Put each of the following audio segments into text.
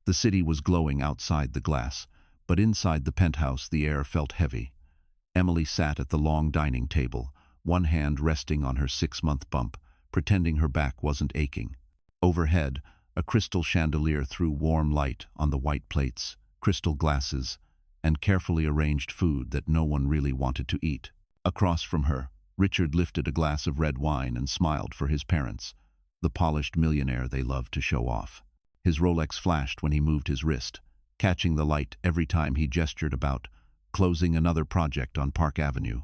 The city was glowing outside the glass, but inside the penthouse the air felt heavy. Emily sat at the long dining table, one hand resting on her 6-month bump, pretending her back wasn't aching. Overhead, a crystal chandelier threw warm light on the white plates, crystal glasses, and carefully arranged food that no one really wanted to eat. Across from her, Richard lifted a glass of red wine and smiled for his parents, the polished millionaire they loved to show off. His Rolex flashed when he moved his wrist, catching the light every time he gestured about, closing another project on Park Avenue.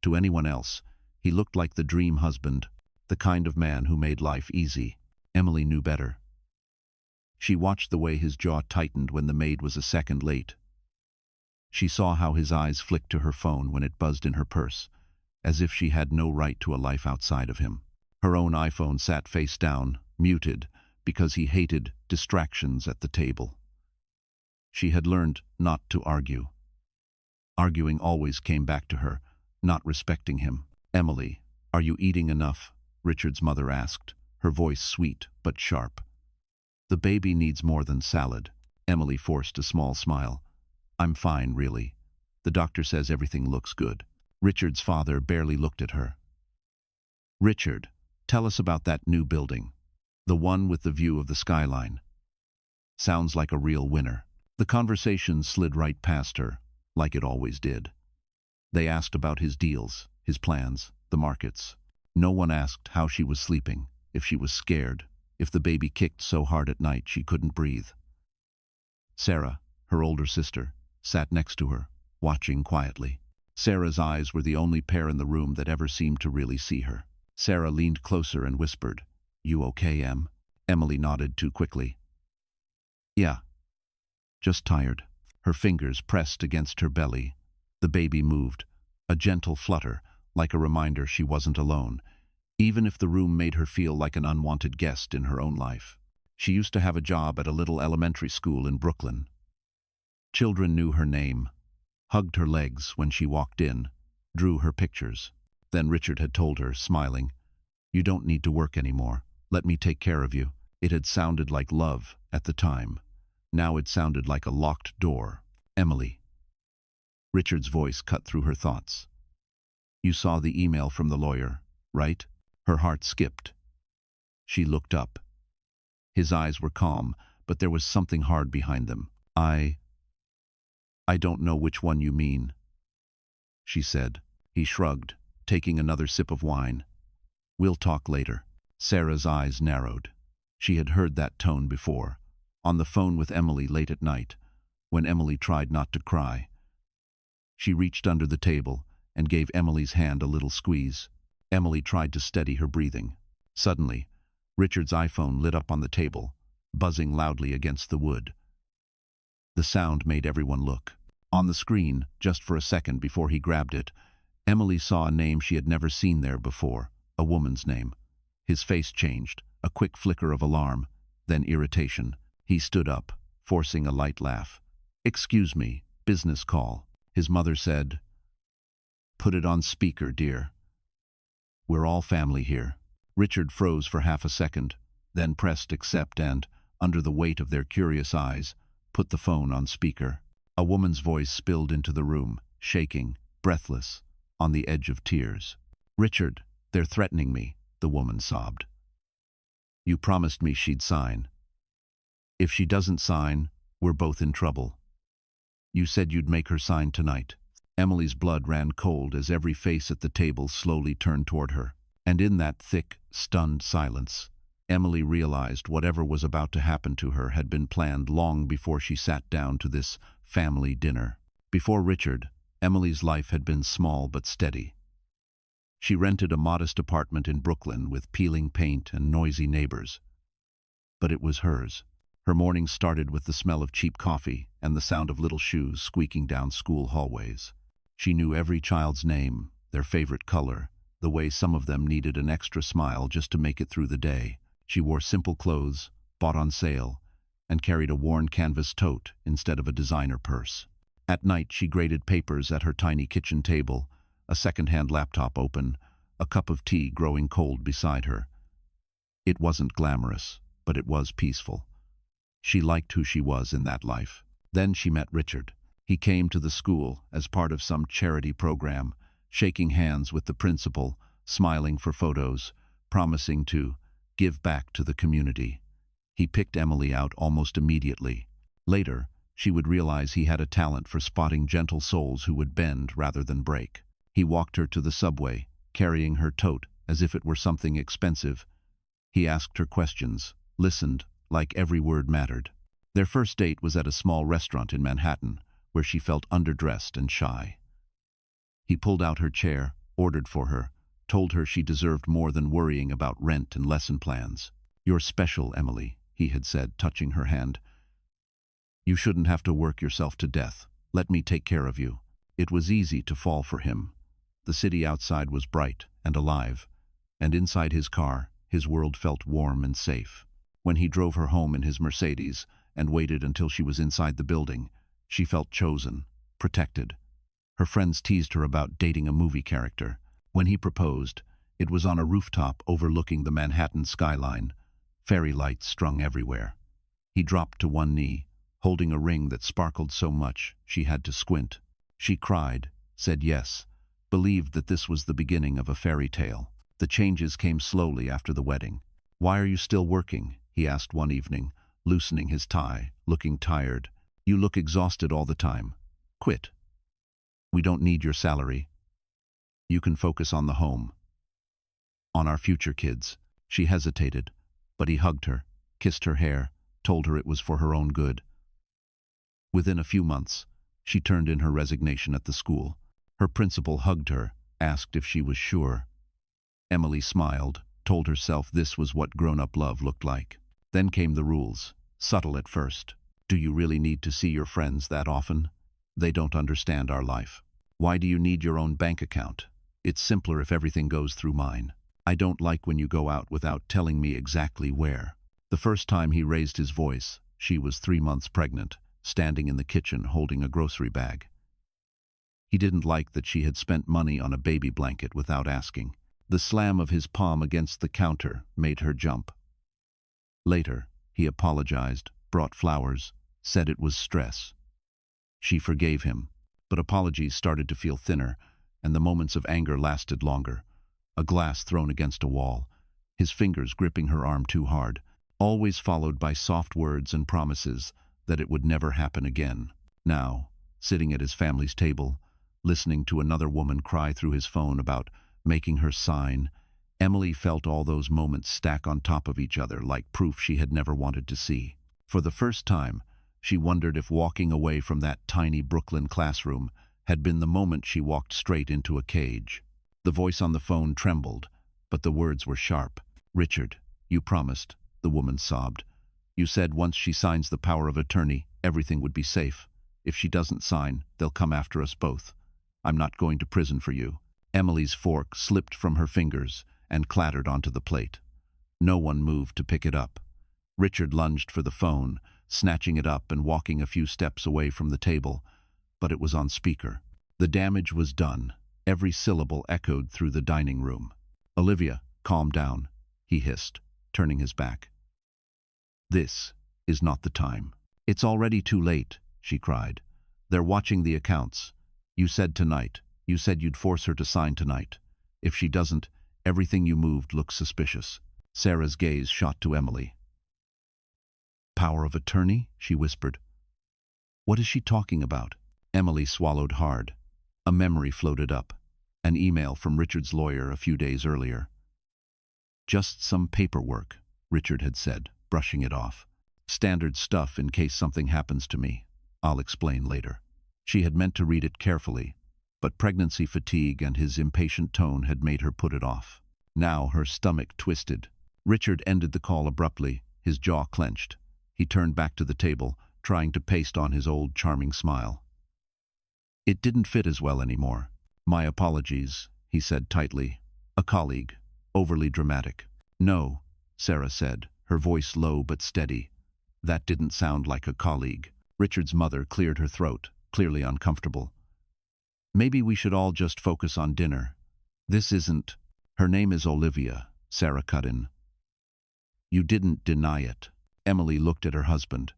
To anyone else, he looked like the dream husband, the kind of man who made life easy. Emily knew better. She watched the way his jaw tightened when the maid was a second late. She saw how his eyes flicked to her phone when it buzzed in her purse, as if she had no right to a life outside of him. Her own iPhone sat face down, muted, because he hated distractions at the table. She had learned not to argue. Arguing always came back to her, not respecting him. "Emily, are you eating enough?" Richard's mother asked, her voice sweet but sharp. "The baby needs more than salad." Emily forced a small smile. "I'm fine, really. The doctor says everything looks good." Richard's father barely looked at her. "Richard, tell us about that new building. The one with the view of the skyline. Sounds like a real winner." The conversation slid right past her, like it always did. They asked about his deals, his plans, the markets. No one asked how she was sleeping, if she was scared, if the baby kicked so hard at night she couldn't breathe. Sarah, her older sister, sat next to her, watching quietly. Sarah's eyes were the only pair in the room that ever seemed to really see her. Sarah leaned closer and whispered, "You okay, Em?" Emily nodded too quickly. "Yeah. Just tired." Her fingers pressed against her belly. The baby moved, a gentle flutter, like a reminder she wasn't alone, even if the room made her feel like an unwanted guest in her own life. She used to have a job at a little elementary school in Brooklyn. Children knew her name, hugged her legs when she walked in, drew her pictures. Then Richard had told her, smiling, "You don't need to work anymore. Let me take care of you." It had sounded like love at the time. Now it sounded like a locked door. "Emily." Richard's voice cut through her thoughts. "You saw the email from the lawyer, right?" Her heart skipped. She looked up. His eyes were calm, but there was something hard behind them. I don't know which one you mean," she said. He shrugged, taking another sip of wine. "We'll talk later." Sarah's eyes narrowed. She had heard that tone before, on the phone with Emily late at night, when Emily tried not to cry. She reached under the table and gave Emily's hand a little squeeze. Emily tried to steady her breathing. Suddenly, Richard's iPhone lit up on the table, buzzing loudly against the wood. The sound made everyone look. On the screen, just for a second before he grabbed it, Emily saw a name she had never seen there before, a woman's name. His face changed, a quick flicker of alarm, then irritation. He stood up, forcing a light laugh. "Excuse me, business call." His mother said, "Put it on speaker, dear. We're all family here." Richard froze for half a second, then pressed accept and, under the weight of their curious eyes, put the phone on speaker. A woman's voice spilled into the room, shaking, breathless, on the edge of tears. "Richard, they're threatening me," the woman sobbed. "You promised me she'd sign. If she doesn't sign, we're both in trouble. You said you'd make her sign tonight." Emily's blood ran cold as every face at the table slowly turned toward her. And in that thick, stunned silence, Emily realized whatever was about to happen to her had been planned long before she sat down to this family dinner. Before Richard, Emily's life had been small but steady. She rented a modest apartment in Brooklyn with peeling paint and noisy neighbors. But it was hers. Her mornings started with the smell of cheap coffee and the sound of little shoes squeaking down school hallways. She knew every child's name, their favorite color, the way some of them needed an extra smile just to make it through the day. She wore simple clothes, bought on sale, and carried a worn canvas tote instead of a designer purse. At night, she graded papers at her tiny kitchen table, a second-hand laptop open, a cup of tea growing cold beside her. It wasn't glamorous, but it was peaceful. She liked who she was in that life. Then she met Richard. He came to the school as part of some charity program, shaking hands with the principal, smiling for photos, promising to give back to the community. He picked Emily out almost immediately. Later, she would realize he had a talent for spotting gentle souls who would bend rather than break. He walked her to the subway, carrying her tote as if it were something expensive. He asked her questions, listened, like every word mattered. Their first date was at a small restaurant in Manhattan, where she felt underdressed and shy. He pulled out her chair, ordered for her, told her she deserved more than worrying about rent and lesson plans. "You're special, Emily," he had said, touching her hand. "You shouldn't have to work yourself to death. Let me take care of you." It was easy to fall for him. The city outside was bright and alive, and inside his car, his world felt warm and safe. When he drove her home in his Mercedes and waited until she was inside the building, she felt chosen, protected. Her friends teased her about dating a movie character. When he proposed, it was on a rooftop overlooking the Manhattan skyline, fairy lights strung everywhere. He dropped to one knee, holding a ring that sparkled so much she had to squint. She cried, said yes, believed that this was the beginning of a fairy tale. The changes came slowly after the wedding. "Why are you still working?" he asked one evening, loosening his tie, looking tired. "You look exhausted all the time. Quit. We don't need your salary. You can focus on the home. On our future kids." She hesitated, but he hugged her, kissed her hair, told her it was for her own good. Within a few months, she turned in her resignation at the school. Her principal hugged her, asked if she was sure. Emily smiled, told herself this was what grown-up love looked like. Then came the rules, subtle at first. "Do you really need to see your friends that often? They don't understand our life. Why do you need your own bank account? It's simpler if everything goes through mine. I don't like when you go out without telling me exactly where." The first time he raised his voice, she was 3 months pregnant, standing in the kitchen holding a grocery bag. He didn't like that she had spent money on a baby blanket without asking. The slam of his palm against the counter made her jump. Later, he apologized, brought flowers, said it was stress. She forgave him, but apologies started to feel thinner, and the moments of anger lasted longer. A glass thrown against a wall, his fingers gripping her arm too hard, always followed by soft words and promises that it would never happen again. Now, sitting at his family's table, listening to another woman cry through his phone about making her sign, Emily felt all those moments stack on top of each other like proof she had never wanted to see. For the first time, she wondered if walking away from that tiny Brooklyn classroom had been the moment she walked straight into a cage. The voice on the phone trembled, but the words were sharp. "Richard, you promised," the woman sobbed. "You said once she signs the power of attorney, everything would be safe. If she doesn't sign, they'll come after us both. I'm not going to prison for you." Emily's fork slipped from her fingers and clattered onto the plate. No one moved to pick it up. Richard lunged for the phone, snatching it up and walking a few steps away from the table, but it was on speaker. The damage was done. Every syllable echoed through the dining room. "Olivia, calm down," he hissed, turning his back. "This is not the time." "It's already too late," she cried. "They're watching the accounts. You said tonight. You said you'd force her to sign tonight. If she doesn't, everything you moved looks suspicious." Sarah's gaze shot to Emily. "Power of attorney?" she whispered. "What is she talking about?" Emily swallowed hard. A memory floated up. An email from Richard's lawyer a few days earlier. "Just some paperwork," Richard had said, brushing it off. "Standard stuff in case something happens to me. I'll explain later." She had meant to read it carefully, but pregnancy fatigue and his impatient tone had made her put it off. Now her stomach twisted. Richard ended the call abruptly, his jaw clenched. He turned back to the table, trying to paste on his old charming smile. It didn't fit as well anymore. "My apologies," he said tightly. "A colleague. Overly dramatic." "No," Sarah said, her voice low but steady. "That didn't sound like a colleague." Richard's mother cleared her throat, clearly uncomfortable. "Maybe we should all just focus on dinner. This isn't—" "Her name is Olivia," Sarah cut in. "You didn't deny it." Emily looked at her husband.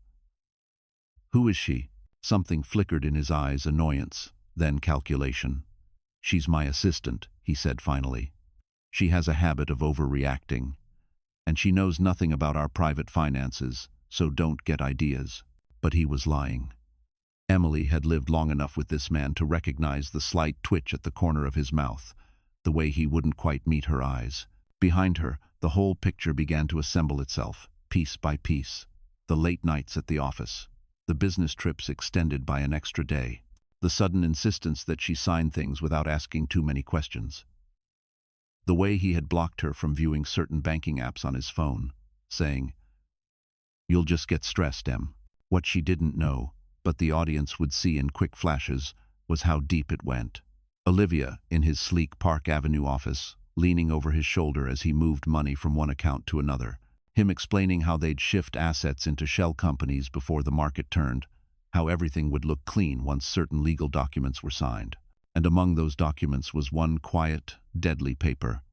Who is she? Something flickered in his eyes, annoyance, then calculation. She's my assistant, he said finally. She has a habit of overreacting. And she knows nothing about our private finances, so don't get ideas. But he was lying. Emily had lived long enough with this man to recognize the slight twitch at the corner of his mouth, the way he wouldn't quite meet her eyes. Behind her, the whole picture began to assemble itself, piece by piece. The late nights at the office, the business trips extended by an extra day, the sudden insistence that she sign things without asking too many questions. The way he had blocked her from viewing certain banking apps on his phone, saying, "You'll just get stressed, Em." What she didn't know, but the audience would see in quick flashes, was how deep it went. Olivia, in his sleek Park Avenue office, leaning over his shoulder as he moved money from one account to another. Him explaining how they'd shift assets into shell companies before the market turned, how everything would look clean once certain legal documents were signed. And among those documents was one quiet, deadly paper.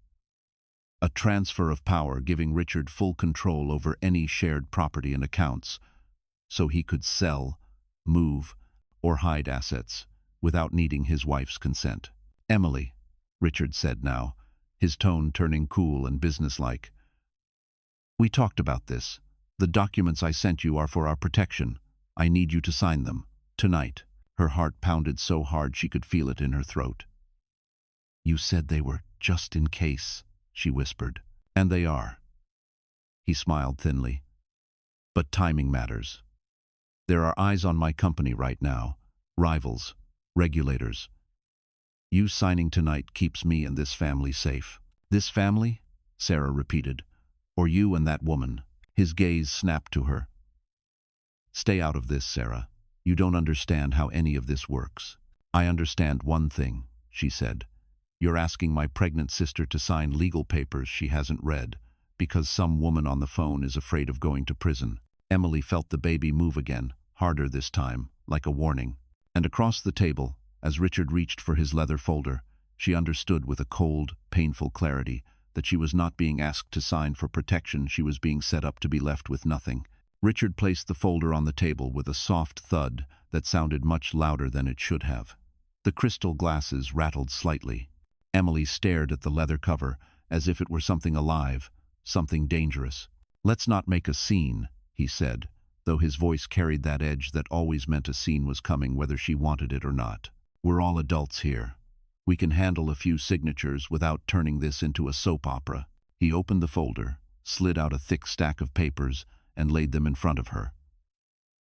A transfer of power giving Richard full control over any shared property and accounts, so he could sell, move, or hide assets without needing his wife's consent. "Emily," Richard said now, his tone turning cool and businesslike. "We talked about this. The documents I sent you are for our protection. I need you to sign them. Tonight." Her heart pounded so hard she could feel it in her throat. "You said they were just in case," she whispered. "And they are." He smiled thinly. "But timing matters. There are eyes on my company right now, rivals, regulators. You signing tonight keeps me and this family safe." "This family?" Sarah repeated. "Or you and that woman?" His gaze snapped to her. "Stay out of this, Sarah. You don't understand how any of this works." "I understand one thing," she said. "You're asking my pregnant sister to sign legal papers she hasn't read, because some woman on the phone is afraid of going to prison." Emily felt the baby move again, harder this time, like a warning. And across the table, as Richard reached for his leather folder, she understood with a cold, painful clarity that she was not being asked to sign for protection, she was being set up to be left with nothing. Richard placed the folder on the table with a soft thud that sounded much louder than it should have. The crystal glasses rattled slightly. Emily stared at the leather cover as if it were something alive, something dangerous. "Let's not make a scene," he said, though his voice carried that edge that always meant a scene was coming whether she wanted it or not. "We're all adults here. We can handle a few signatures without turning this into a soap opera." He opened the folder, slid out a thick stack of papers, and laid them in front of her.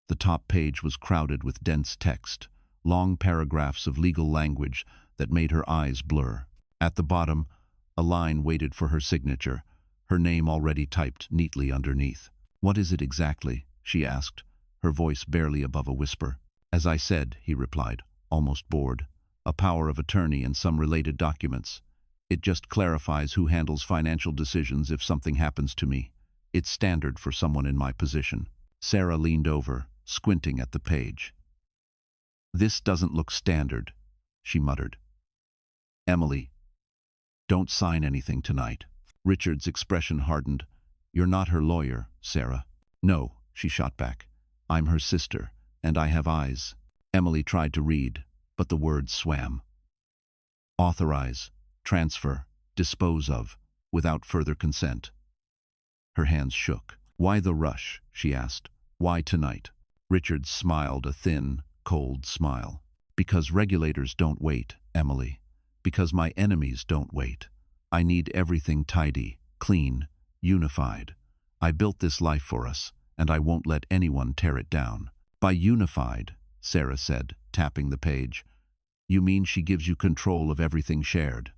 The top page was crowded with dense text, long paragraphs of legal language that made her eyes blur. At the bottom, a line waited for her signature, her name already typed neatly underneath. "What is it exactly?" she asked, her voice barely above a whisper. "As I said," he replied, almost bored, "a power of attorney and some related documents. It just clarifies who handles financial decisions if something happens to me. It's standard for someone in my position." Sarah leaned over, squinting at the page. "This doesn't look standard," she muttered. "Emily, don't sign anything tonight." Richard's expression hardened. "You're not her lawyer, Sarah." "No," she shot back. "I'm her sister, and I have eyes." Emily tried to read, but the words swam. "Authorize, transfer, dispose of, without further consent." Her hands shook. "Why the rush?" she asked. "Why tonight?" Richard smiled a thin, cold smile. "Because regulators don't wait, Emily. Because my enemies don't wait. I need everything tidy, clean, unified. I built this life for us, and I won't let anyone tear it down." "By unified," Sarah said, tapping the page, "you mean she gives you control of everything shared?"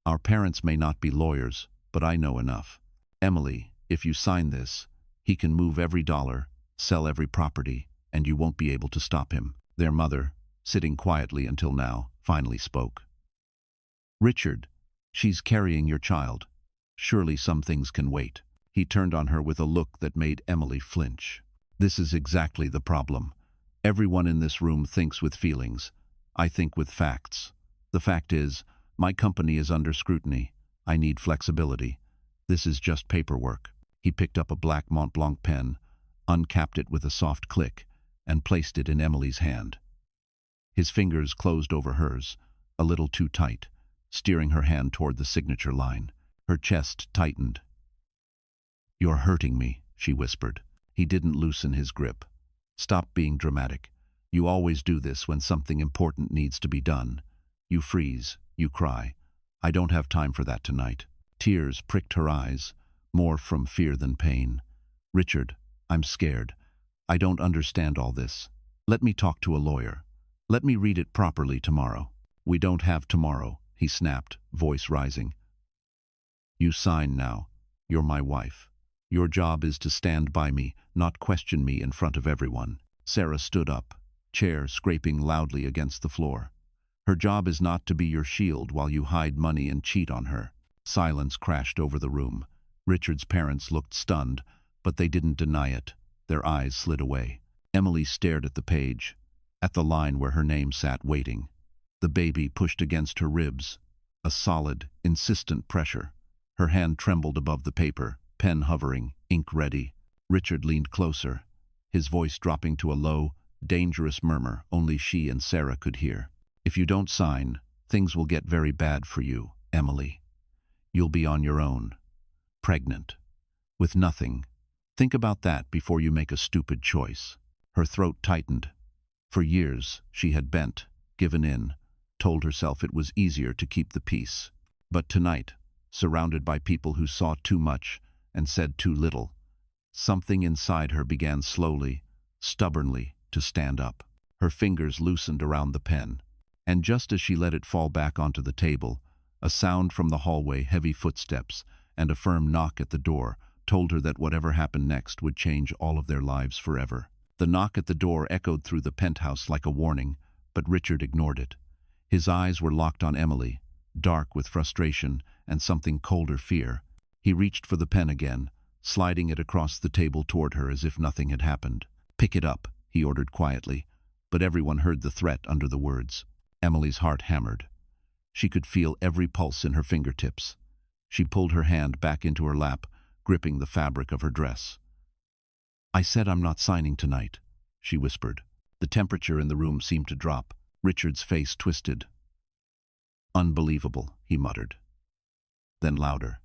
"Our parents may not be lawyers, but I know enough. Emily, if you sign this, he can move every dollar, sell every property, and you won't be able to stop him." Their mother, sitting quietly until now, finally spoke. "Richard, she's carrying your child. Surely some things can wait." He turned on her with a look that made Emily flinch. "This is exactly the problem. Everyone in this room thinks with feelings. I think with facts. The fact is, my company is under scrutiny. I need flexibility. This is just paperwork." He picked up a black Mont Blanc pen, uncapped it with a soft click, and placed it in Emily's hand. His fingers closed over hers, a little too tight, steering her hand toward the signature line. Her chest tightened. "You're hurting me," she whispered. He didn't loosen his grip. "Stop being dramatic. You always do this when something important needs to be done. You freeze, you cry. I don't have time for that tonight." Tears pricked her eyes, more from fear than pain. "Richard, I'm scared. I don't understand all this. Let me talk to a lawyer. Let me read it properly tomorrow." "We don't have tomorrow," he snapped, voice rising. "You sign now. You're my wife. Your job is to stand by me, not question me in front of everyone." Sarah stood up, chair scraping loudly against the floor. "Her job is not to be your shield while you hide money and cheat on her." Silence crashed over the room. Richard's parents looked stunned, but they didn't deny it. Their eyes slid away. Emily stared at the page, at the line where her name sat waiting. The baby pushed against her ribs, a solid, insistent pressure. Her hand trembled above the paper, pen hovering, ink ready. Richard leaned closer, his voice dropping to a low, dangerous murmur only she and Sarah could hear. "If you don't sign, things will get very bad for you, Emily. You'll be on your own, pregnant, with nothing. Think about that before you make a stupid choice." Her throat tightened. For years, she had bent, given in, told herself it was easier to keep the peace. But tonight, surrounded by people who saw too much and said too little, something inside her began slowly, stubbornly, to stand up. Her fingers loosened around the pen, and just as she let it fall back onto the table, a sound from the hallway, heavy footsteps, and a firm knock at the door told her that whatever happened next would change all of their lives forever. The knock at the door echoed through the penthouse like a warning, but Richard ignored it. His eyes were locked on Emily, dark with frustration and something colder fear. He reached for the pen again, sliding it across the table toward her as if nothing had happened. "Pick it up," he ordered quietly, but everyone heard the threat under the words. Emily's heart hammered. She could feel every pulse in her fingertips. She pulled her hand back into her lap, gripping the fabric of her dress. "I said I'm not signing tonight," she whispered. The temperature in the room seemed to drop. Richard's face twisted. "Unbelievable," he muttered. Then louder.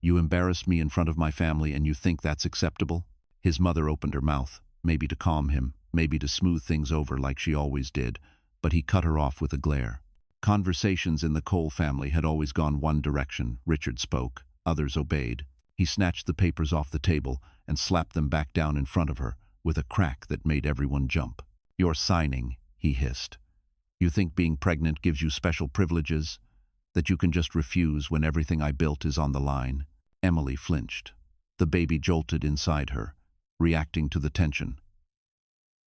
"You embarrassed me in front of my family and you think that's acceptable?" His mother opened her mouth, maybe to calm him, maybe to smooth things over like she always did, but he cut her off with a glare. Conversations in the Cole family had always gone one direction. Richard spoke, others obeyed. He snatched the papers off the table and slapped them back down in front of her, with a crack that made everyone jump. "You're signing," he hissed. "You think being pregnant gives you special privileges? That you can just refuse when everything I built is on the line?" Emily flinched. The baby jolted inside her, reacting to the tension.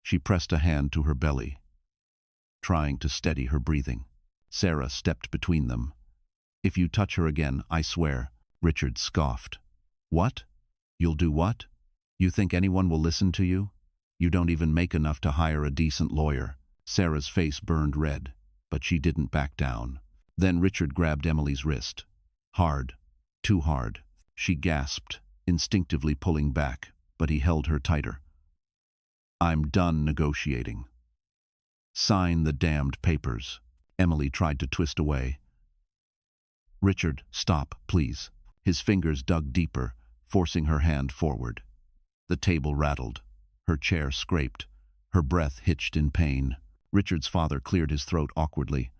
She pressed a hand to her belly, trying to steady her breathing. Sarah stepped between them. "If you touch her again, I swear," Richard scoffed. "What? You'll do what? You think anyone will listen to you? You don't even make enough to hire a decent lawyer." Sarah's face burned red, but she didn't back down. Then Richard grabbed Emily's wrist. Hard, too hard. She gasped, instinctively pulling back, but he held her tighter. "I'm done negotiating. Sign the damned papers." Emily tried to twist away. "Richard, stop, please." His fingers dug deeper, forcing her hand forward. The table rattled. Her chair scraped. Her breath hitched in pain. Richard's father cleared his throat awkwardly.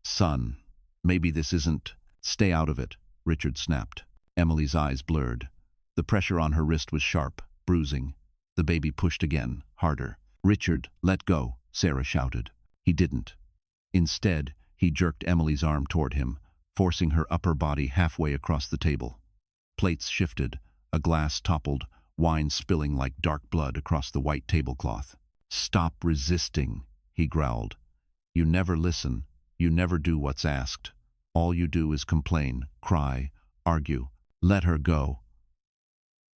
"Son, maybe this isn't—" "Stay out of it," Richard snapped. Emily's eyes blurred. The pressure on her wrist was sharp, bruising. The baby pushed again, harder. "Richard, let go," Sarah shouted. He didn't. Instead, he jerked Emily's arm toward him, forcing her upper body halfway across the table. Plates shifted, a glass toppled, wine spilling like dark blood across the white tablecloth. "Stop resisting," he growled. "You never listen. You never do what's asked. All you do is complain, cry, argue. Let her go."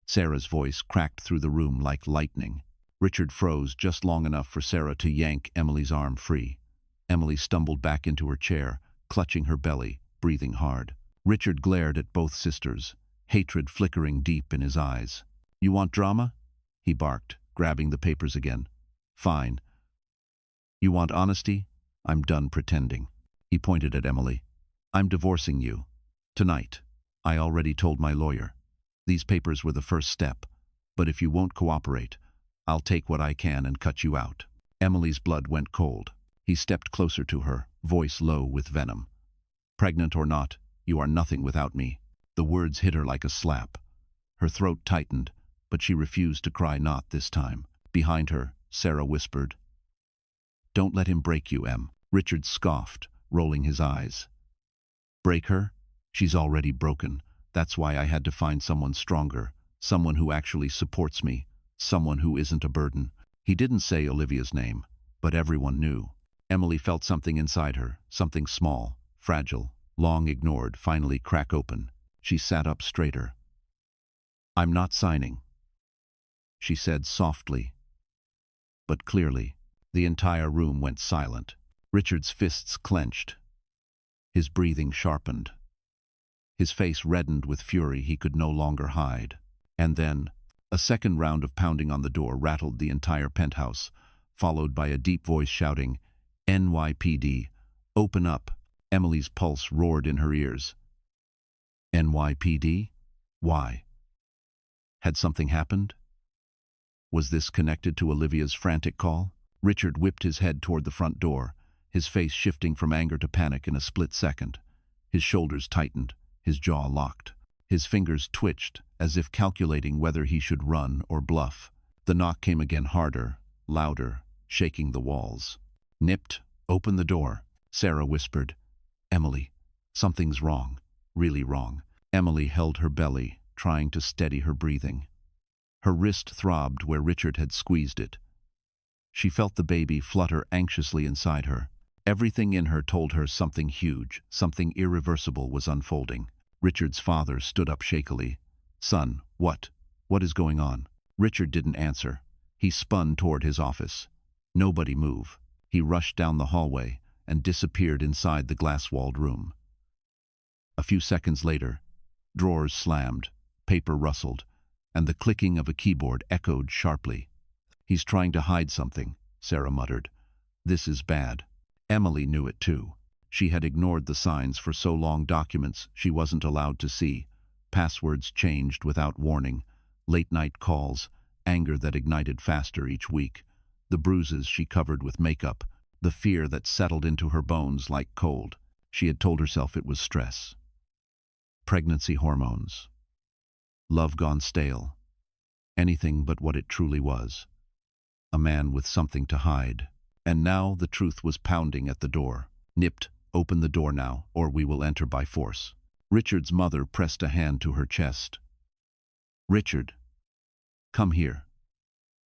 Sarah's voice cracked through the room like lightning. Richard froze just long enough for Sarah to yank Emily's arm free. Emily stumbled back into her chair, clutching her belly, breathing hard. Richard glared at both sisters, hatred flickering deep in his eyes. "You want drama?" he barked, grabbing the papers again. "Fine. You want honesty? I'm done pretending." He pointed at Emily. "I'm divorcing you. Tonight. I already told my lawyer. These papers were the first step, but if you won't cooperate, I'll take what I can and cut you out." Emily's blood went cold. He stepped closer to her, voice low with venom. "Pregnant or not, you are nothing without me." The words hit her like a slap. Her throat tightened, but she refused to cry, not this time. Behind her, Sarah whispered, "Don't let him break you, Em." Richard scoffed, rolling his eyes. "Break her? She's already broken. That's why I had to find someone stronger, someone who actually supports me, someone who isn't a burden." He didn't say Olivia's name, but everyone knew. Emily felt something inside her, something small, fragile, long ignored, finally crack open. She sat up straighter. "I'm not signing," she said softly, but clearly. The entire room went silent. Richard's fists clenched. His breathing sharpened. His face reddened with fury he could no longer hide. And then, a second round of pounding on the door rattled the entire penthouse, followed by a deep voice shouting, "NYPD, open up." Emily's pulse roared in her ears. NYPD? Why? Had something happened? Was this connected to Olivia's frantic call? Richard whipped his head toward the front door, his face shifting from anger to panic in a split second. His shoulders tightened, his jaw locked. His fingers twitched, as if calculating whether he should run or bluff. The knock came again, harder, louder, shaking the walls. "Nipped, open the door," Sarah whispered. "Emily, something's wrong, really wrong." Emily held her belly, trying to steady her breathing. Her wrist throbbed where Richard had squeezed it. She felt the baby flutter anxiously inside her. Everything in her told her something huge, something irreversible was unfolding. Richard's father stood up shakily. "Son, what? What is going on?" Richard didn't answer. He spun toward his office. Nobody move. He rushed down the hallway and disappeared inside the glass-walled room. A few seconds later, drawers slammed, paper rustled, and the clicking of a keyboard echoed sharply. "He's trying to hide something," Sarah muttered. "This is bad." Emily knew it too. She had ignored the signs for so long, documents she wasn't allowed to see, passwords changed without warning, late-night calls, anger that ignited faster each week, the bruises she covered with makeup, the fear that settled into her bones like cold. She had told herself it was stress. Pregnancy hormones. Love gone stale. Anything but what it truly was. A man with something to hide. And now the truth was pounding at the door. "Nipped, open the door now, or we will enter by force." Richard's mother pressed a hand to her chest. "Richard, come here.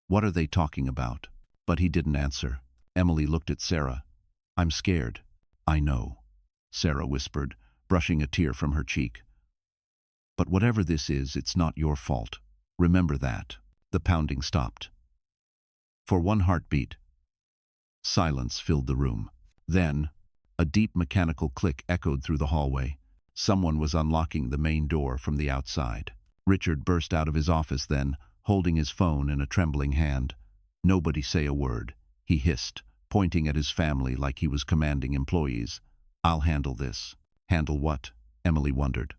What are they talking about?" But he didn't answer. Emily looked at Sarah. "I'm scared." "I know," Sarah whispered, brushing a tear from her cheek. "But whatever this is, it's not your fault. Remember that." The pounding stopped. For one heartbeat, silence filled the room. Then, a deep mechanical click echoed through the hallway. Someone was unlocking the main door from the outside. Richard burst out of his office then, holding his phone in a trembling hand. "Nobody say a word," he hissed, pointing at his family like he was commanding employees. "I'll handle this." Handle what? Emily wondered.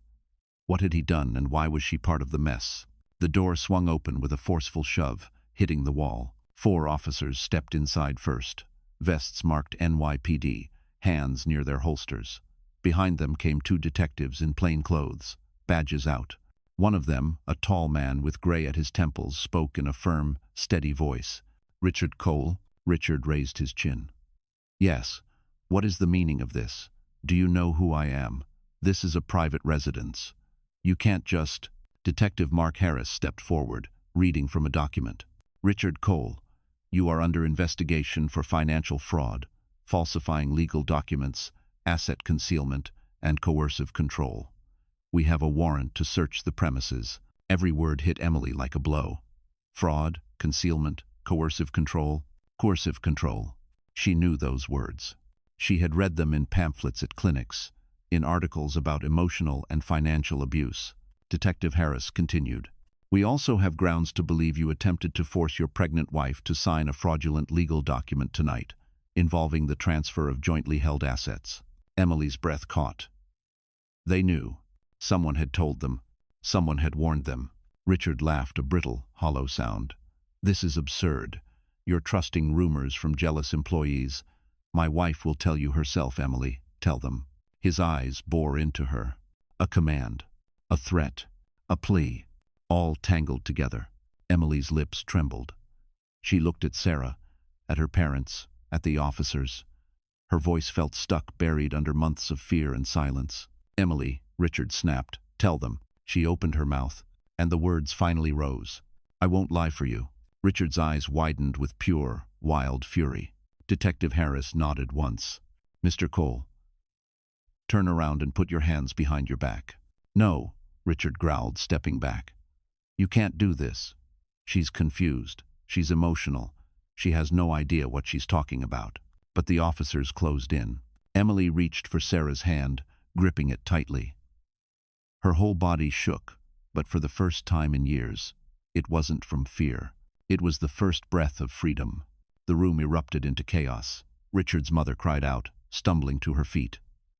What had he done, and why was she part of the mess? The door swung open with a forceful shove, hitting the wall. 4 officers stepped inside first. Vests marked NYPD, hands near their holsters. Behind them came 2 detectives in plain clothes, badges out. One of them, a tall man with gray at his temples, spoke in a firm, steady voice. "Richard Cole?" Richard raised his chin. "Yes. What is the meaning of this? Do you know who I am? This is a private residence. You can't just..." Detective Mark Harris stepped forward, reading from a document. "Richard Cole, you are under investigation for financial fraud, falsifying legal documents, asset concealment, and coercive control. We have a warrant to search the premises." Every word hit Emily like a blow. Fraud, concealment, coercive control. Coercive control. She knew those words. She had read them in pamphlets at clinics, in articles about emotional and financial abuse. Detective Harris continued. We also have grounds to believe you attempted to force your pregnant wife to sign a fraudulent legal document tonight, involving the transfer of jointly held assets. Emily's breath caught. They knew. Someone had told them. Someone had warned them. Richard laughed, a brittle, hollow sound. This is absurd. You're trusting rumors from jealous employees. My wife will tell you herself, Emily. Tell them. His eyes bore into her. A command. A threat. A plea. All tangled together. Emily's lips trembled. She looked at Sarah, at her parents, at the officers. Her voice felt stuck, buried under months of fear and silence. Emily, Richard snapped. Tell them. She opened her mouth, and the words finally rose. I won't lie for you. Richard's eyes widened with pure, wild fury. Detective Harris nodded once. Mr. Cole, turn around and put your hands behind your back. No, Richard growled, stepping back. You can't do this. She's confused. She's emotional. She has no idea what she's talking about. But the officers closed in. Emily reached for Sarah's hand, gripping it tightly. Her whole body shook, but for the first time in years, it wasn't from fear. It was the first breath of freedom. The room erupted into chaos. Richard's mother cried out, stumbling to her feet.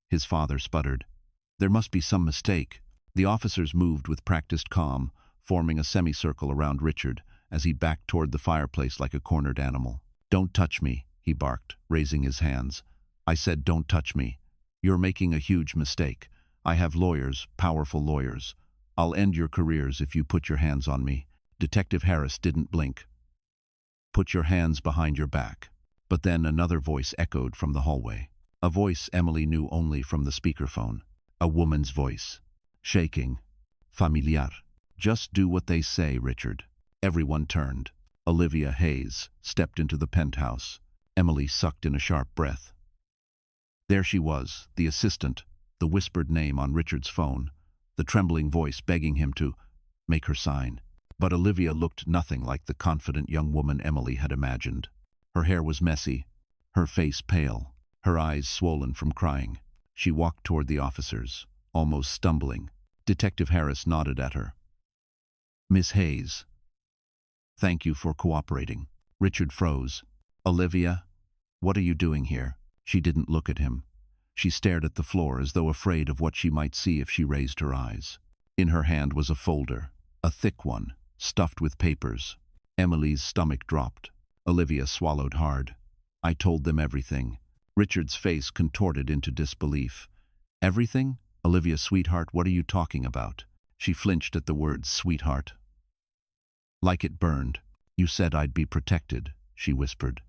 His father sputtered. There must be some mistake. The officers moved with practiced calm, forming a semicircle around Richard as he backed toward the fireplace like a cornered animal. Don't touch me, he barked, raising his hands. I said don't touch me. You're making a huge mistake. I have lawyers, powerful lawyers. I'll end your careers if you put your hands on me. Detective Harris didn't blink. Put your hands behind your back. But then another voice echoed from the hallway. A voice Emily knew only from the speakerphone. A woman's voice. Shaking. Familiar. Just do what they say, Richard. Everyone turned. Olivia Hayes stepped into the penthouse. Emily sucked in a sharp breath. There she was, the assistant, the whispered name on Richard's phone, the trembling voice begging him to make her sign. But Olivia looked nothing like the confident young woman Emily had imagined. Her hair was messy, her face pale, her eyes swollen from crying. She walked toward the officers, almost stumbling. Detective Harris nodded at her. Miss Hayes, thank you for cooperating. Richard froze. Olivia, what are you doing here? She didn't look at him. She stared at the floor as though afraid of what she might see if she raised her eyes. In her hand was a folder, a thick one, stuffed with papers. Emily's stomach dropped. Olivia swallowed hard. I told them everything. Richard's face contorted into disbelief. Everything? Olivia, sweetheart, what are you talking about? She flinched at the word sweetheart. Like it burned. You said I'd be protected, she whispered.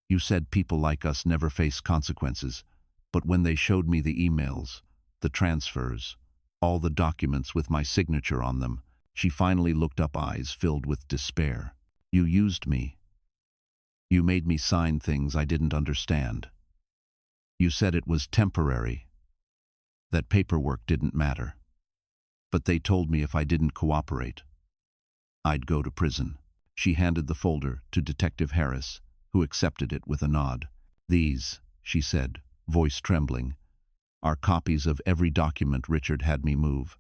You said people like us never face consequences. But when they showed me the emails, the transfers, all the documents with my signature on them, she finally looked up, eyes filled with despair. You used me. You made me sign things I didn't understand. You said it was temporary, that paperwork didn't matter. But they told me if I didn't cooperate, I'd go to prison. She handed the folder to Detective Harris, who accepted it with a nod. These, she said, voice trembling, are copies of every document Richard had me move,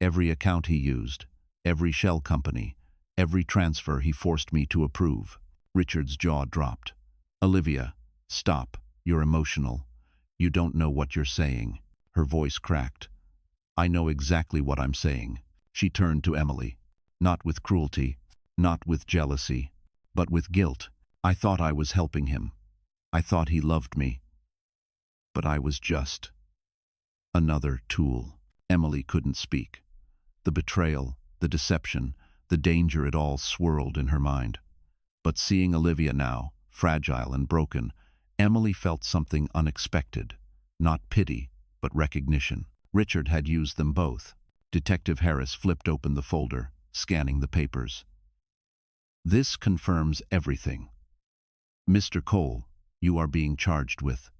every account he used, every shell company, every transfer he forced me to approve. Richard's jaw dropped. Olivia, stop. You're emotional. You don't know what you're saying. Her voice cracked. I know exactly what I'm saying. She turned to Emily. Not with cruelty, not with jealousy, but with guilt. I thought I was helping him. I thought he loved me. But I was just another tool. Emily couldn't speak. The betrayal, the deception, the danger, it all swirled in her mind. But seeing Olivia now, fragile and broken, Emily felt something unexpected. Not pity, but recognition. Richard had used them both. Detective Harris flipped open the folder, scanning the papers. This confirms everything. Mr. Cole, you are being charged with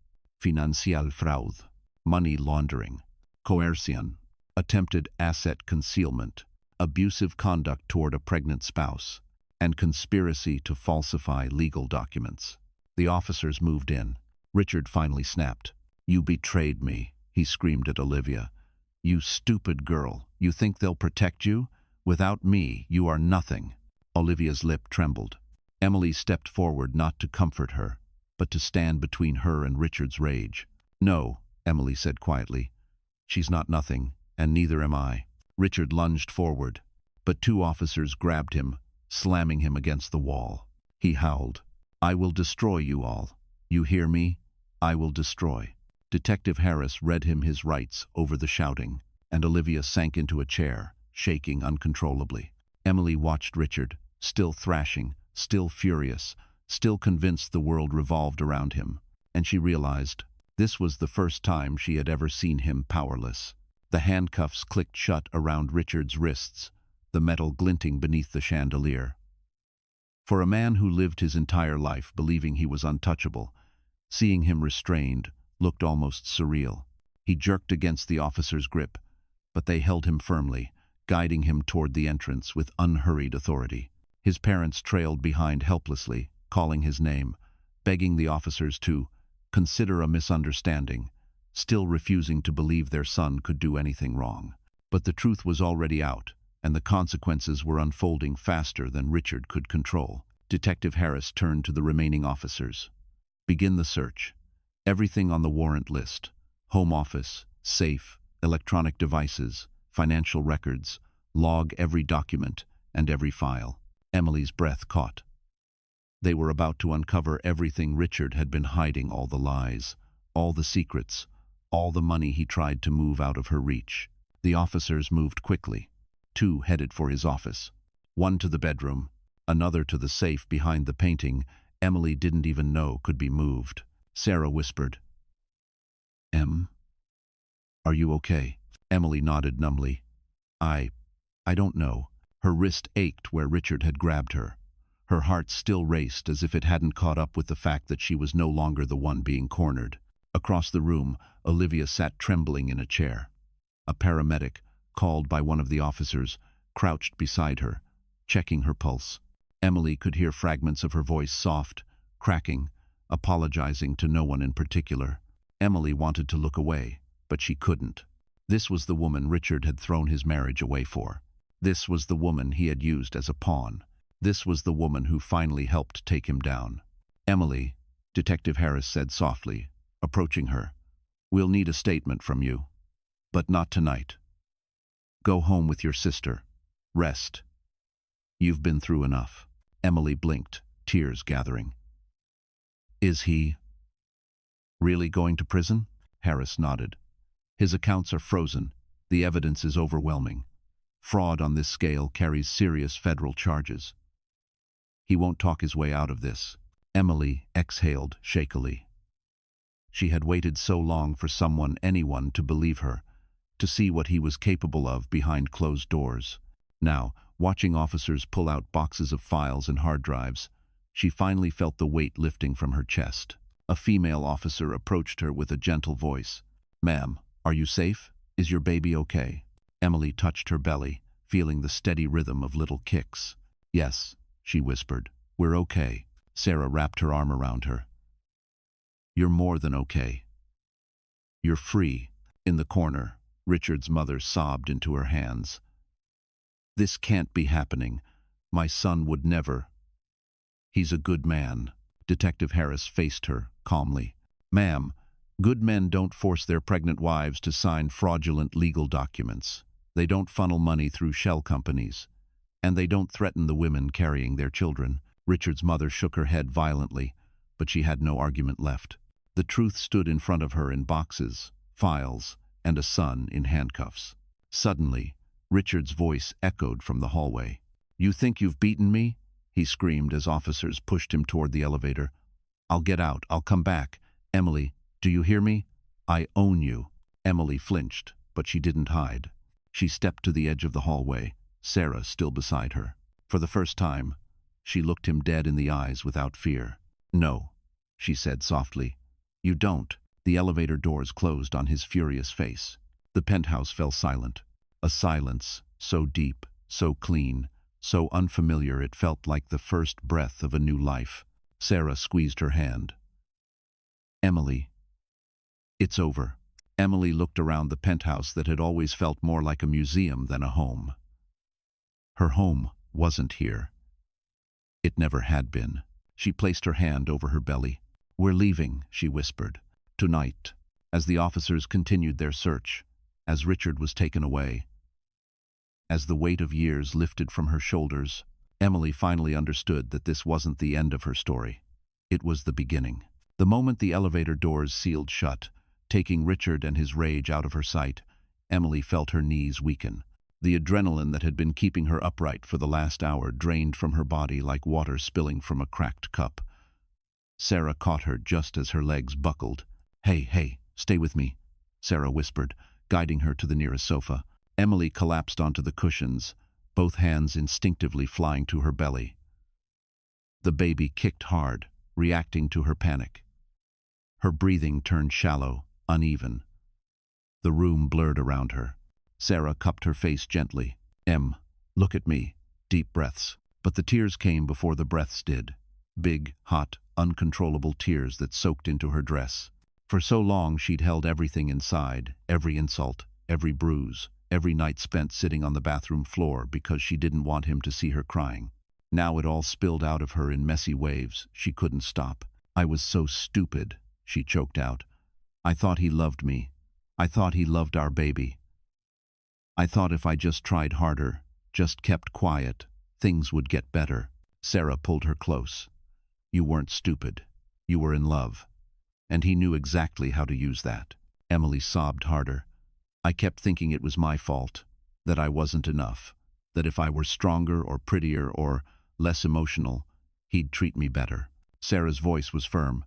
financial fraude, money laundering, coercion, attempted asset concealment, abusive conduct toward a pregnant spouse, and conspiracy to falsify legal documents. The officers moved in. Richard finally snapped. You betrayed me, he screamed at Olivia. You stupid girl, You think they'll protect you? Without me, you are nothing." Olivia's lip trembled. Emily stepped forward not to comfort her, but to stand between her and Richard's rage. "No," Emily said quietly. "She's not nothing, and neither am I." Richard lunged forward, but two officers grabbed him, slamming him against the wall. He howled, "I will destroy you all. You hear me? I will destroy." Detective Harris read him his rights over the shouting, and Olivia sank into a chair, shaking uncontrollably. Emily watched Richard, still thrashing, still furious, still convinced the world revolved around him, and she realized this was the first time she had ever seen him powerless. The handcuffs clicked shut around Richard's wrists, the metal glinting beneath the chandelier. For a man who lived his entire life believing he was untouchable, seeing him restrained looked almost surreal. He jerked against the officer's grip, but they held him firmly, guiding him toward the entrance with unhurried authority. His parents trailed behind helplessly, calling his name, begging the officers to consider a misunderstanding, still refusing to believe their son could do anything wrong. But the truth was already out, and the consequences were unfolding faster than Richard could control. Detective Harris turned to the remaining officers. "Begin the search. Everything on the warrant list: home office, safe, electronic devices, financial records, log every document and every file." Emily's breath caught. They were about to uncover everything Richard had been hiding, all the lies, all the secrets, all the money he tried to move out of her reach. The officers moved quickly. Two headed for his office. One to the bedroom, another to the safe behind the painting Emily didn't even know could be moved. Sarah whispered, "Em, are you okay?" Emily nodded numbly. I don't know." Her wrist ached where Richard had grabbed her. Her heart still raced as if it hadn't caught up with the fact that she was no longer the one being cornered. Across the room, Olivia sat trembling in a chair. A paramedic, called by one of the officers, crouched beside her, checking her pulse. Emily could hear fragments of her voice, soft, cracking, apologizing to no one in particular. Emily wanted to look away, but she couldn't. This was the woman Richard had thrown his marriage away for. This was the woman he had used as a pawn. This was the woman who finally helped take him down. "Emily," Detective Harris said softly, approaching her, "we'll need a statement from you. But not tonight. Go home with your sister. Rest. You've been through enough." Emily blinked, tears gathering. "Is he really going to prison?" Harris nodded. "His accounts are frozen. The evidence is overwhelming. Fraud on this scale carries serious federal charges. He won't talk his way out of this." Emily exhaled shakily. She had waited so long for anyone to believe her, to see what he was capable of behind closed doors. Now, watching officers pull out boxes of files and hard drives, she finally felt the weight lifting from her chest. A female officer approached her with a gentle voice. "Ma'am, are you safe? Is your baby okay?" Emily touched her belly, feeling the steady rhythm of little kicks. "Yes," she whispered. "We're okay." Sarah wrapped her arm around her. "You're more than okay. You're free." In the corner, Richard's mother sobbed into her hands. "This can't be happening. My son would never. He's a good man." Detective Harris faced her calmly. "Ma'am, good men don't force their pregnant wives to sign fraudulent legal documents. They don't funnel money through shell companies. And they don't threaten the women carrying their children." Richard's mother shook her head violently, but she had no argument left. The truth stood in front of her in boxes, files, and a son in handcuffs. Suddenly, Richard's voice echoed from the hallway. "You think you've beaten me?" he screamed as officers pushed him toward the elevator. "I'll get out. I'll come back. Emily, do you hear me? I own you." Emily flinched, but she didn't hide. She stepped to the edge of the hallway, Sarah still beside her. For the first time, she looked him dead in the eyes without fear. "No," she said softly. "You don't." The elevator doors closed on his furious face. The penthouse fell silent. A silence so deep, so clean, so unfamiliar it felt like the first breath of a new life. Sarah squeezed her hand. "Emily, it's over." Emily looked around the penthouse that had always felt more like a museum than a home. Her home wasn't here. It never had been. She placed her hand over her belly. "We're leaving," she whispered. "Tonight," as the officers continued their search, as Richard was taken away. As the weight of years lifted from her shoulders, Emily finally understood that this wasn't the end of her story. It was the beginning. The moment the elevator doors sealed shut, taking Richard and his rage out of her sight, Emily felt her knees weaken. The adrenaline that had been keeping her upright for the last hour drained from her body like water spilling from a cracked cup. Sarah caught her just as her legs buckled. Hey, stay with me," Sarah whispered, guiding her to the nearest sofa. Emily collapsed onto the cushions, both hands instinctively flying to her belly. The baby kicked hard, reacting to her panic. Her breathing turned shallow, uneven. The room blurred around her. Sarah cupped her face gently. Look at me." Deep breaths. But the tears came before the breaths did. Big, hot, uncontrollable tears that soaked into her dress. For so long she'd held everything inside, every insult, every bruise, every night spent sitting on the bathroom floor because she didn't want him to see her crying. Now it all spilled out of her in messy waves. She couldn't stop. "I was so stupid," she choked out. "I thought he loved me. I thought he loved our baby. I thought if I just tried harder, just kept quiet, things would get better." Sarah pulled her close. "You weren't stupid. You were in love. And he knew exactly how to use that." Emily sobbed harder. "I kept thinking it was my fault, that I wasn't enough, that if I were stronger or prettier or less emotional, he'd treat me better." Sarah's voice was firm.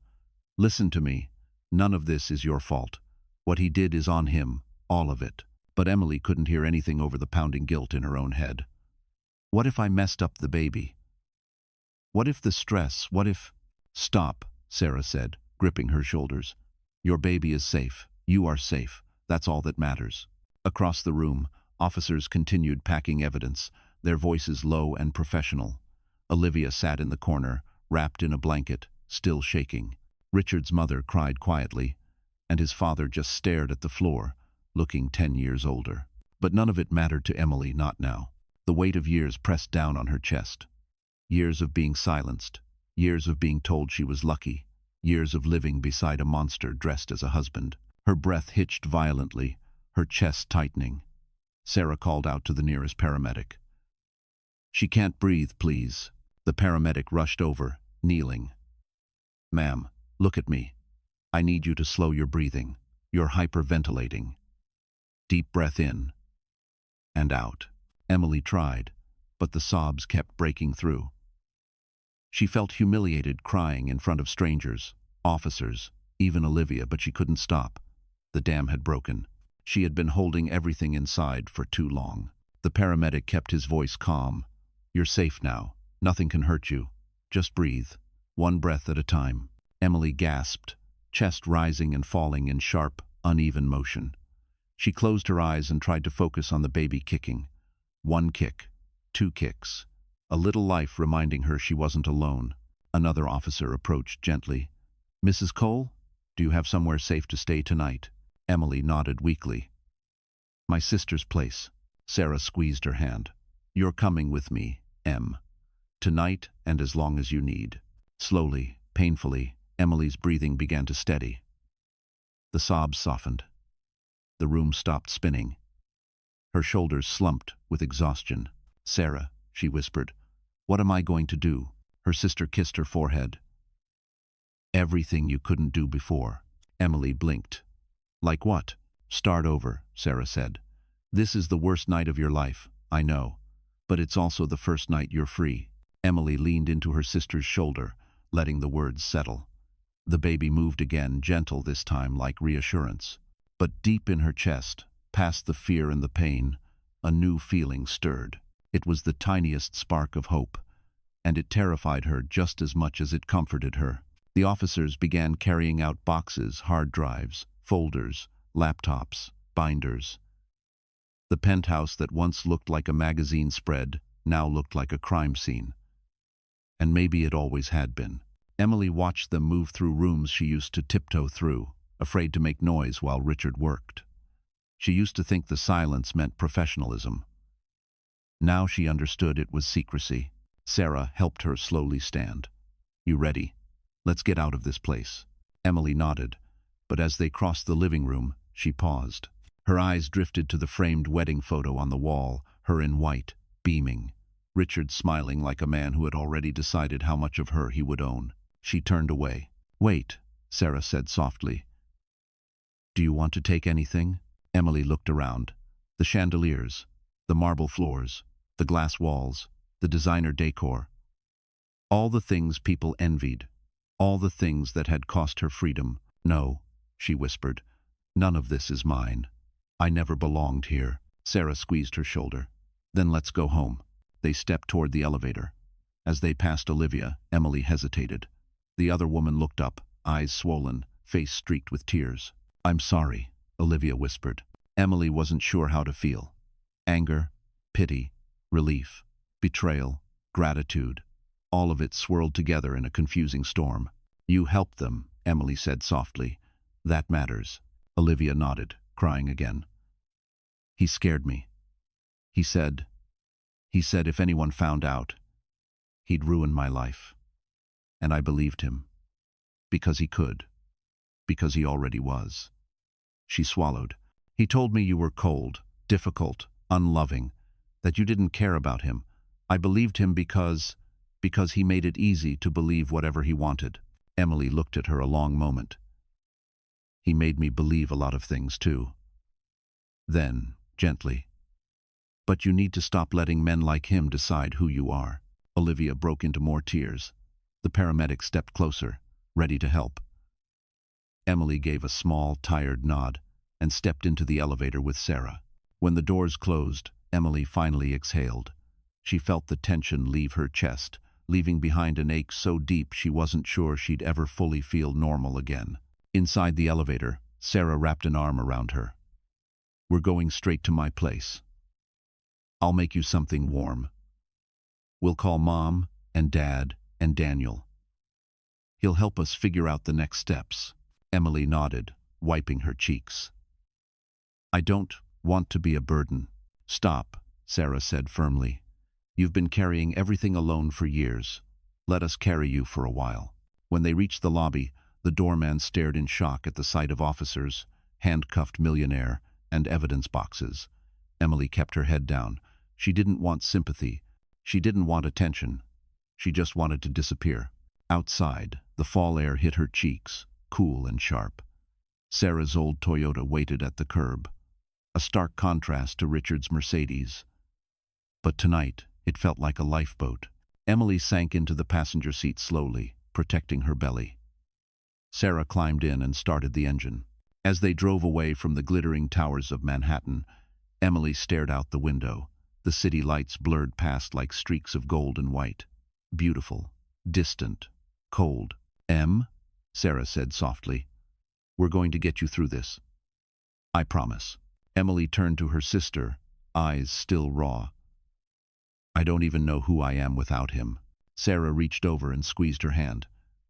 "Listen to me. None of this is your fault. What he did is on him, all of it." But Emily couldn't hear anything over the pounding guilt in her own head. "What if I messed up the baby? What if the stress, what if—" "Stop," Sarah said, gripping her shoulders. "Your baby is safe. You are safe. That's all that matters." Across the room, officers continued packing evidence, their voices low and professional. Olivia sat in the corner, wrapped in a blanket, still shaking. Richard's mother cried quietly, and his father just stared at the floor, looking 10 years older. But none of it mattered to Emily, not now. The weight of years pressed down on her chest. Years of being silenced, years of being told she was lucky, years of living beside a monster dressed as a husband. Her breath hitched violently, her chest tightening. Sarah called out to the nearest paramedic. "She can't breathe, please." The paramedic rushed over, kneeling. "Ma'am, look at me. I need you to slow your breathing. You're hyperventilating." Deep breath in and out. Emily tried, but the sobs kept breaking through. She felt humiliated crying in front of strangers, officers, even Olivia, but she couldn't stop. The dam had broken. She had been holding everything inside for too long. The paramedic kept his voice calm. "You're safe now. Nothing can hurt you. Just breathe. One breath at a time." Emily gasped, chest rising and falling in sharp, uneven motion. She closed her eyes and tried to focus on the baby kicking. One kick, 2 kicks, a little life reminding her she wasn't alone. Another officer approached gently. "Mrs. Cole, do you have somewhere safe to stay tonight?" Emily nodded weakly. "My sister's place." Sarah squeezed her hand. "You're coming with me, Em. Tonight and as long as you need." Slowly, painfully, Emily's breathing began to steady. The sobs softened. The room stopped spinning. Her shoulders slumped with exhaustion. "Sarah," she whispered, "what am I going to do?" Her sister kissed her forehead. "Everything you couldn't do before." Emily blinked. "Like what?" "Start over," Sarah said. "This is the worst night of your life, I know, but it's also the first night you're free." Emily leaned into her sister's shoulder, letting the words settle. The baby moved again, gentle this time, like reassurance. But deep in her chest, past the fear and the pain, a new feeling stirred. It was the tiniest spark of hope, and it terrified her just as much as it comforted her. The officers began carrying out boxes, hard drives, folders, laptops, binders. The penthouse that once looked like a magazine spread now looked like a crime scene. And maybe it always had been. Emily watched them move through rooms she used to tiptoe through, afraid to make noise while Richard worked. She used to think the silence meant professionalism. Now she understood it was secrecy. Sarah helped her slowly stand. "You ready? Let's get out of this place." Emily nodded, but as they crossed the living room, she paused. Her eyes drifted to the framed wedding photo on the wall, her in white, beaming. Richard smiling like a man who had already decided how much of her he would own. She turned away. "Wait," Sarah said softly. "Do you want to take anything?" Emily looked around. The chandeliers, the marble floors, the glass walls, the designer decor. All the things people envied. All the things that had cost her freedom. "No," she whispered. "None of this is mine. I never belonged here." Sarah squeezed her shoulder. "Then let's go home." They stepped toward the elevator. As they passed Olivia, Emily hesitated. The other woman looked up, eyes swollen, face streaked with tears. "I'm sorry," Olivia whispered. Emily wasn't sure how to feel. Anger, pity, relief, betrayal, gratitude. All of it swirled together in a confusing storm. "You helped them," Emily said softly. "That matters." Olivia nodded, crying again. "He scared me. He said if anyone found out, he'd ruin my life. And I believed him. Because he could. Because he already was." She swallowed. "He told me you were cold, difficult, unloving, that you didn't care about him. I believed him because he made it easy to believe whatever he wanted." Emily looked at her a long moment. "He made me believe a lot of things too." Then, gently, "But you need to stop letting men like him decide who you are." Olivia broke into more tears. The paramedic stepped closer, ready to help. Emily gave a small, tired nod and stepped into the elevator with Sarah. When the doors closed, Emily finally exhaled. She felt the tension leave her chest, leaving behind an ache so deep she wasn't sure she'd ever fully feel normal again. Inside the elevator, Sarah wrapped an arm around her. "We're going straight to my place. I'll make you something warm. We'll call Mom and Dad and Daniel. He'll help us figure out the next steps." Emily nodded, wiping her cheeks. "I don't want to be a burden." "Stop," Sarah said firmly. "You've been carrying everything alone for years. Let us carry you for a while." When they reached the lobby, the doorman stared in shock at the sight of officers, handcuffed Millionaire, and evidence boxes. Emily kept her head down. She didn't want sympathy. She didn't want attention. She just wanted to disappear. Outside, the fall air hit her cheeks, cool and sharp. Sarah's old Toyota waited at the curb, a stark contrast to Richard's Mercedes. But tonight, it felt like a lifeboat. Emily sank into the passenger seat slowly, protecting her belly. Sarah climbed in and started the engine. As they drove away from the glittering towers of Manhattan, Emily stared out the window. The city lights blurred past like streaks of gold and white. Beautiful, distant, cold. Sarah said softly. "We're going to get you through this. I promise." Emily turned to her sister, eyes still raw. "I don't even know who I am without him." Sarah reached over and squeezed her hand.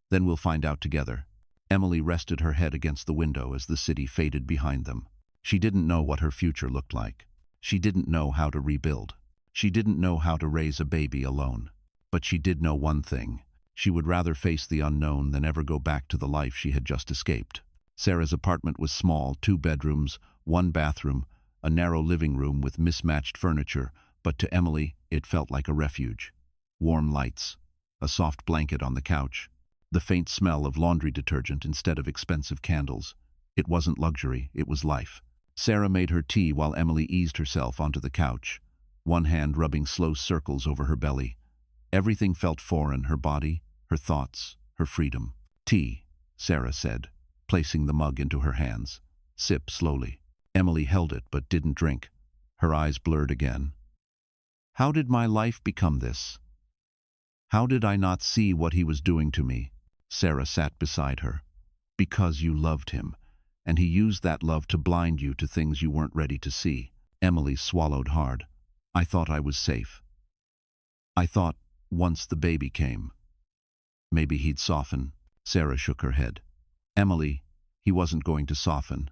"Then we'll find out together." Emily rested her head against the window as the city faded behind them. She didn't know what her future looked like. She didn't know how to rebuild. She didn't know how to raise a baby alone. But she did know one thing. She would rather face the unknown than ever go back to the life she had just escaped. Sarah's apartment was small, 2 bedrooms, 1 bathroom, a narrow living room with mismatched furniture, but to Emily, it felt like a refuge. Warm lights, a soft blanket on the couch, the faint smell of laundry detergent instead of expensive candles. It wasn't luxury, it was life. Sarah made her tea while Emily eased herself onto the couch, one hand rubbing slow circles over her belly. Everything felt foreign, her body, her thoughts, her freedom. "Tea," Sarah said, placing the mug into her hands. "Sip slowly." Emily held it but didn't drink. Her eyes blurred again. How did my life become this? How did I not see what he was doing to me? Sarah sat beside her. Because you loved him, and he used that love to blind you to things you weren't ready to see. Emily swallowed hard. I thought I was safe. I thought, once the baby came, maybe he'd soften. Sarah shook her head. Emily, He wasn't going to soften.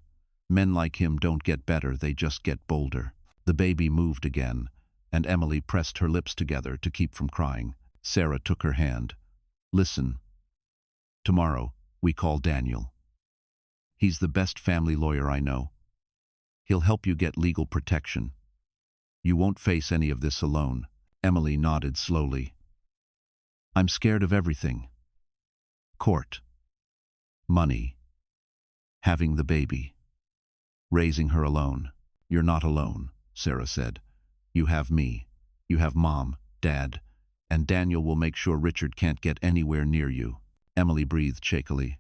Men like him don't get better, they just get bolder. The baby moved again, and Emily pressed her lips together to keep from crying. Sarah took her hand. Listen. Tomorrow, we call Daniel. He's the best family lawyer I know. He'll help you get legal protection. You won't face any of this alone. Emily nodded slowly. I'm scared of everything. Court. Money. Having the baby. Raising her alone. You're not alone, Sarah said. You have me. You have Mom, Dad, and Daniel will make sure Richard can't get anywhere near you. Emily breathed shakily.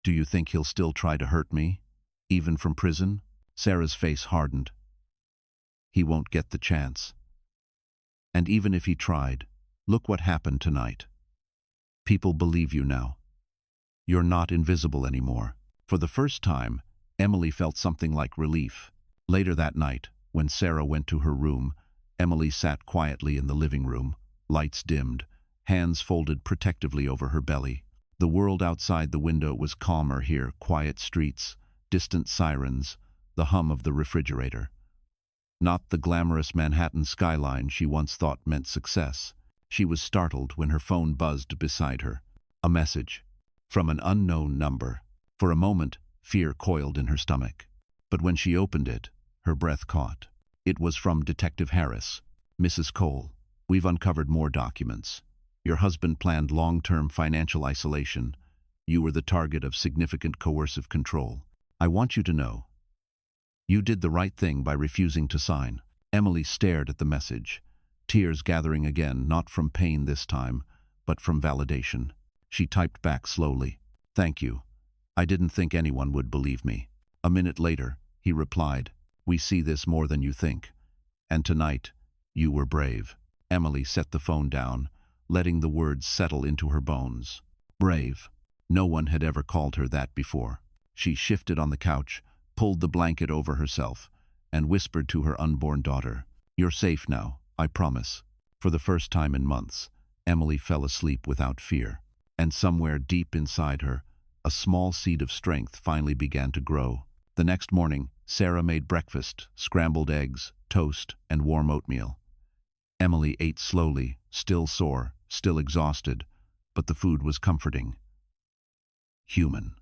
Do you think he'll still try to hurt me? Even from prison? Sarah's face hardened. He won't get the chance. And even if he tried, look what happened tonight. People believe you now. You're not invisible anymore. For the first time, Emily felt something like relief. Later that night, when Sarah went to her room, Emily sat quietly in the living room, lights dimmed, hands folded protectively over her belly. The world outside the window was calmer here, quiet streets, distant sirens, the hum of the refrigerator. Not the glamorous Manhattan skyline she once thought meant success. She was startled when her phone buzzed beside her. A message. From an unknown number. For a moment, fear coiled in her stomach. But when she opened it, her breath caught. It was from Detective Harris. Mrs. Cole, we've uncovered more documents. Your husband planned long-term financial isolation. You were the target of significant coercive control. I want you to know. You did the right thing by refusing to sign. Emily stared at the message, tears gathering again, not from pain this time, but from validation. She typed back slowly. Thank you. I didn't think anyone would believe me. A minute later, he replied, we see this more than you think. And tonight, you were brave. Emily set the phone down, letting the words settle into her bones. Brave. No one had ever called her that before. She shifted on the couch, pulled the blanket over herself, and whispered to her unborn daughter, You're safe now, I promise. For the first time in months, Emily fell asleep without fear. And somewhere deep inside her, a small seed of strength finally began to grow. The next morning, Sarah made breakfast, scrambled eggs, toast, and warm oatmeal. Emily ate slowly, still sore, still exhausted, but the food was comforting. Human.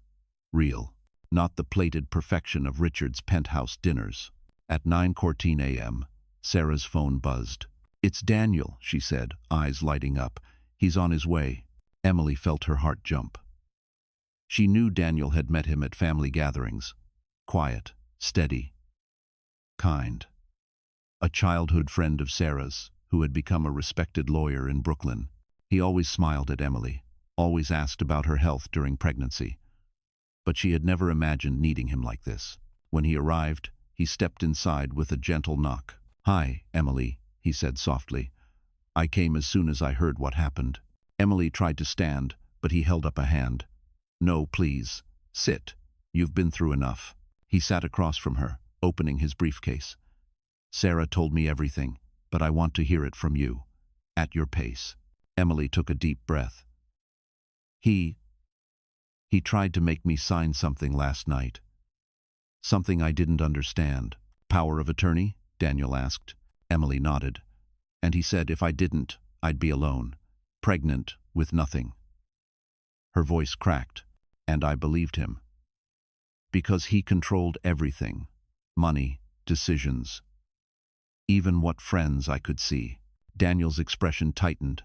Real. Not the plated perfection of Richard's penthouse dinners. At 9:14 a.m., Sarah's phone buzzed. It's Daniel, she said, eyes lighting up. He's on his way. Emily felt her heart jump. She knew Daniel had met him at family gatherings. Quiet, steady, kind. A childhood friend of Sarah's, who had become a respected lawyer in Brooklyn. He always smiled at Emily, always asked about her health during pregnancy. But she had never imagined needing him like this. When he arrived, he stepped inside with a gentle knock. Hi, Emily, he said softly. I came as soon as I heard what happened. Emily tried to stand, but he held up a hand. No, please. Sit. You've been through enough. He sat across from her, opening his briefcase. Sarah told me everything, but I want to hear it from you. At your pace. Emily took a deep breath. He tried to make me sign something last night. Something I didn't understand. Power of attorney? Daniel asked. Emily nodded. And he said if I didn't, I'd be alone. Pregnant, with nothing. Her voice cracked, and I believed him. Because he controlled everything. Money, decisions. Even what friends I could see. Daniel's expression tightened.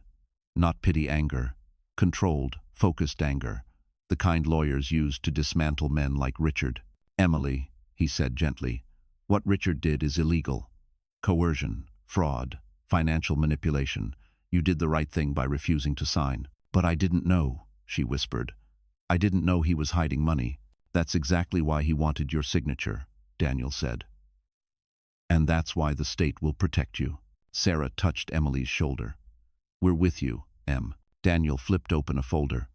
Not pity anger. Controlled, focused anger. The kind lawyers used to dismantle men like Richard. Emily, he said gently, what Richard did is illegal. Coercion, fraud, financial manipulation. You did the right thing by refusing to sign. But I didn't know, she whispered. I didn't know he was hiding money. That's exactly why he wanted your signature, Daniel said. And that's why the state will protect you. Sarah touched Emily's shoulder. We're with you, Em. Daniel flipped open a folder.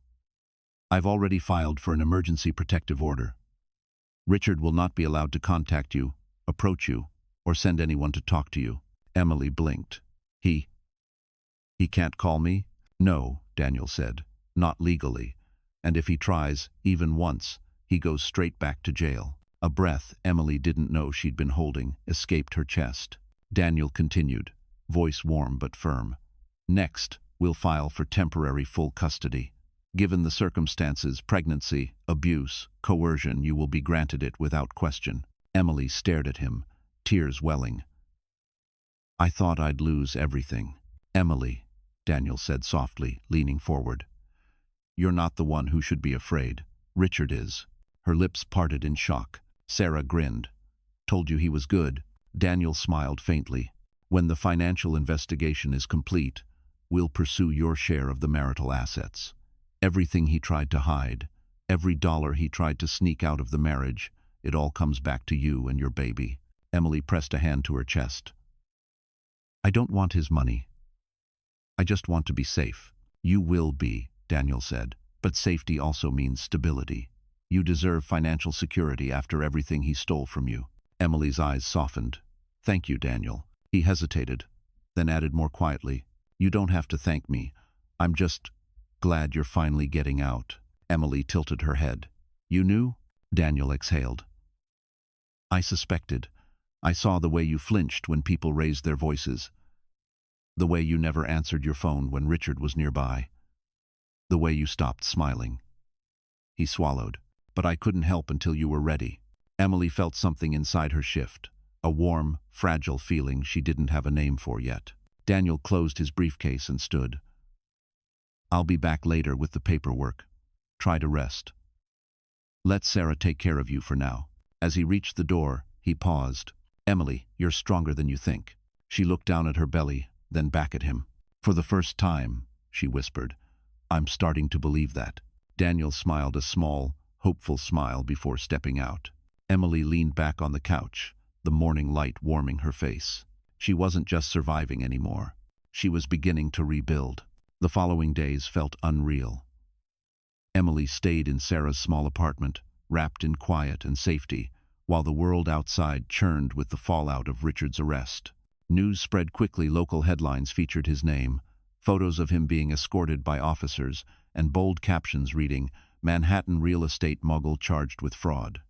I've already filed for an emergency protective order. Richard will not be allowed to contact you, approach you, or send anyone to talk to you. Emily blinked. He can't call me? No, Daniel said. Not legally. And if he tries, even once, He goes straight back to jail. A breath Emily didn't know she'd been holding escaped her chest. Daniel continued, voice warm but firm. Next, we'll file for temporary full custody. Given the circumstances, pregnancy, abuse, coercion, you will be granted it without question. Emily stared at him, tears welling. I thought I'd lose everything. Emily, Daniel said softly, leaning forward. You're not the one who should be afraid. Richard is. Her lips parted in shock. Sarah grinned. Told you he was good. Daniel smiled faintly. When the financial investigation is complete, we'll pursue your share of the marital assets. Everything he tried to hide, every dollar he tried to sneak out of the marriage, it all comes back to you and your baby. Emily pressed a hand to her chest. I don't want his money. I just want to be safe. You will be, Daniel said, but safety also means stability. You deserve financial security after everything he stole from you. Emily's eyes softened. Thank you, Daniel. He hesitated, then added more quietly, You don't have to thank me. I'm just glad you're finally getting out. Emily tilted her head. You knew? Daniel exhaled. I suspected. I saw the way you flinched when people raised their voices. The way you never answered your phone when Richard was nearby. The way you stopped smiling. He swallowed. But I couldn't help until you were ready. Emily felt something inside her shift. A warm, fragile feeling she didn't have a name for yet. Daniel closed his briefcase and stood. I'll be back later with the paperwork. Try to rest. Let Sarah take care of you for now. As he reached the door, he paused. Emily, you're stronger than you think. She looked down at her belly, then back at him. For the first time, she whispered, I'm starting to believe that. Daniel smiled a small, hopeful smile before stepping out. Emily leaned back on the couch, the morning light warming her face. She wasn't just surviving anymore. She was beginning to rebuild. The following days felt unreal. Emily stayed in Sarah's small apartment, wrapped in quiet and safety, while the world outside churned with the fallout of Richard's arrest. News spread quickly. Local headlines featured his name, photos of him being escorted by officers, and bold captions reading, Manhattan real estate mogul charged with fraud.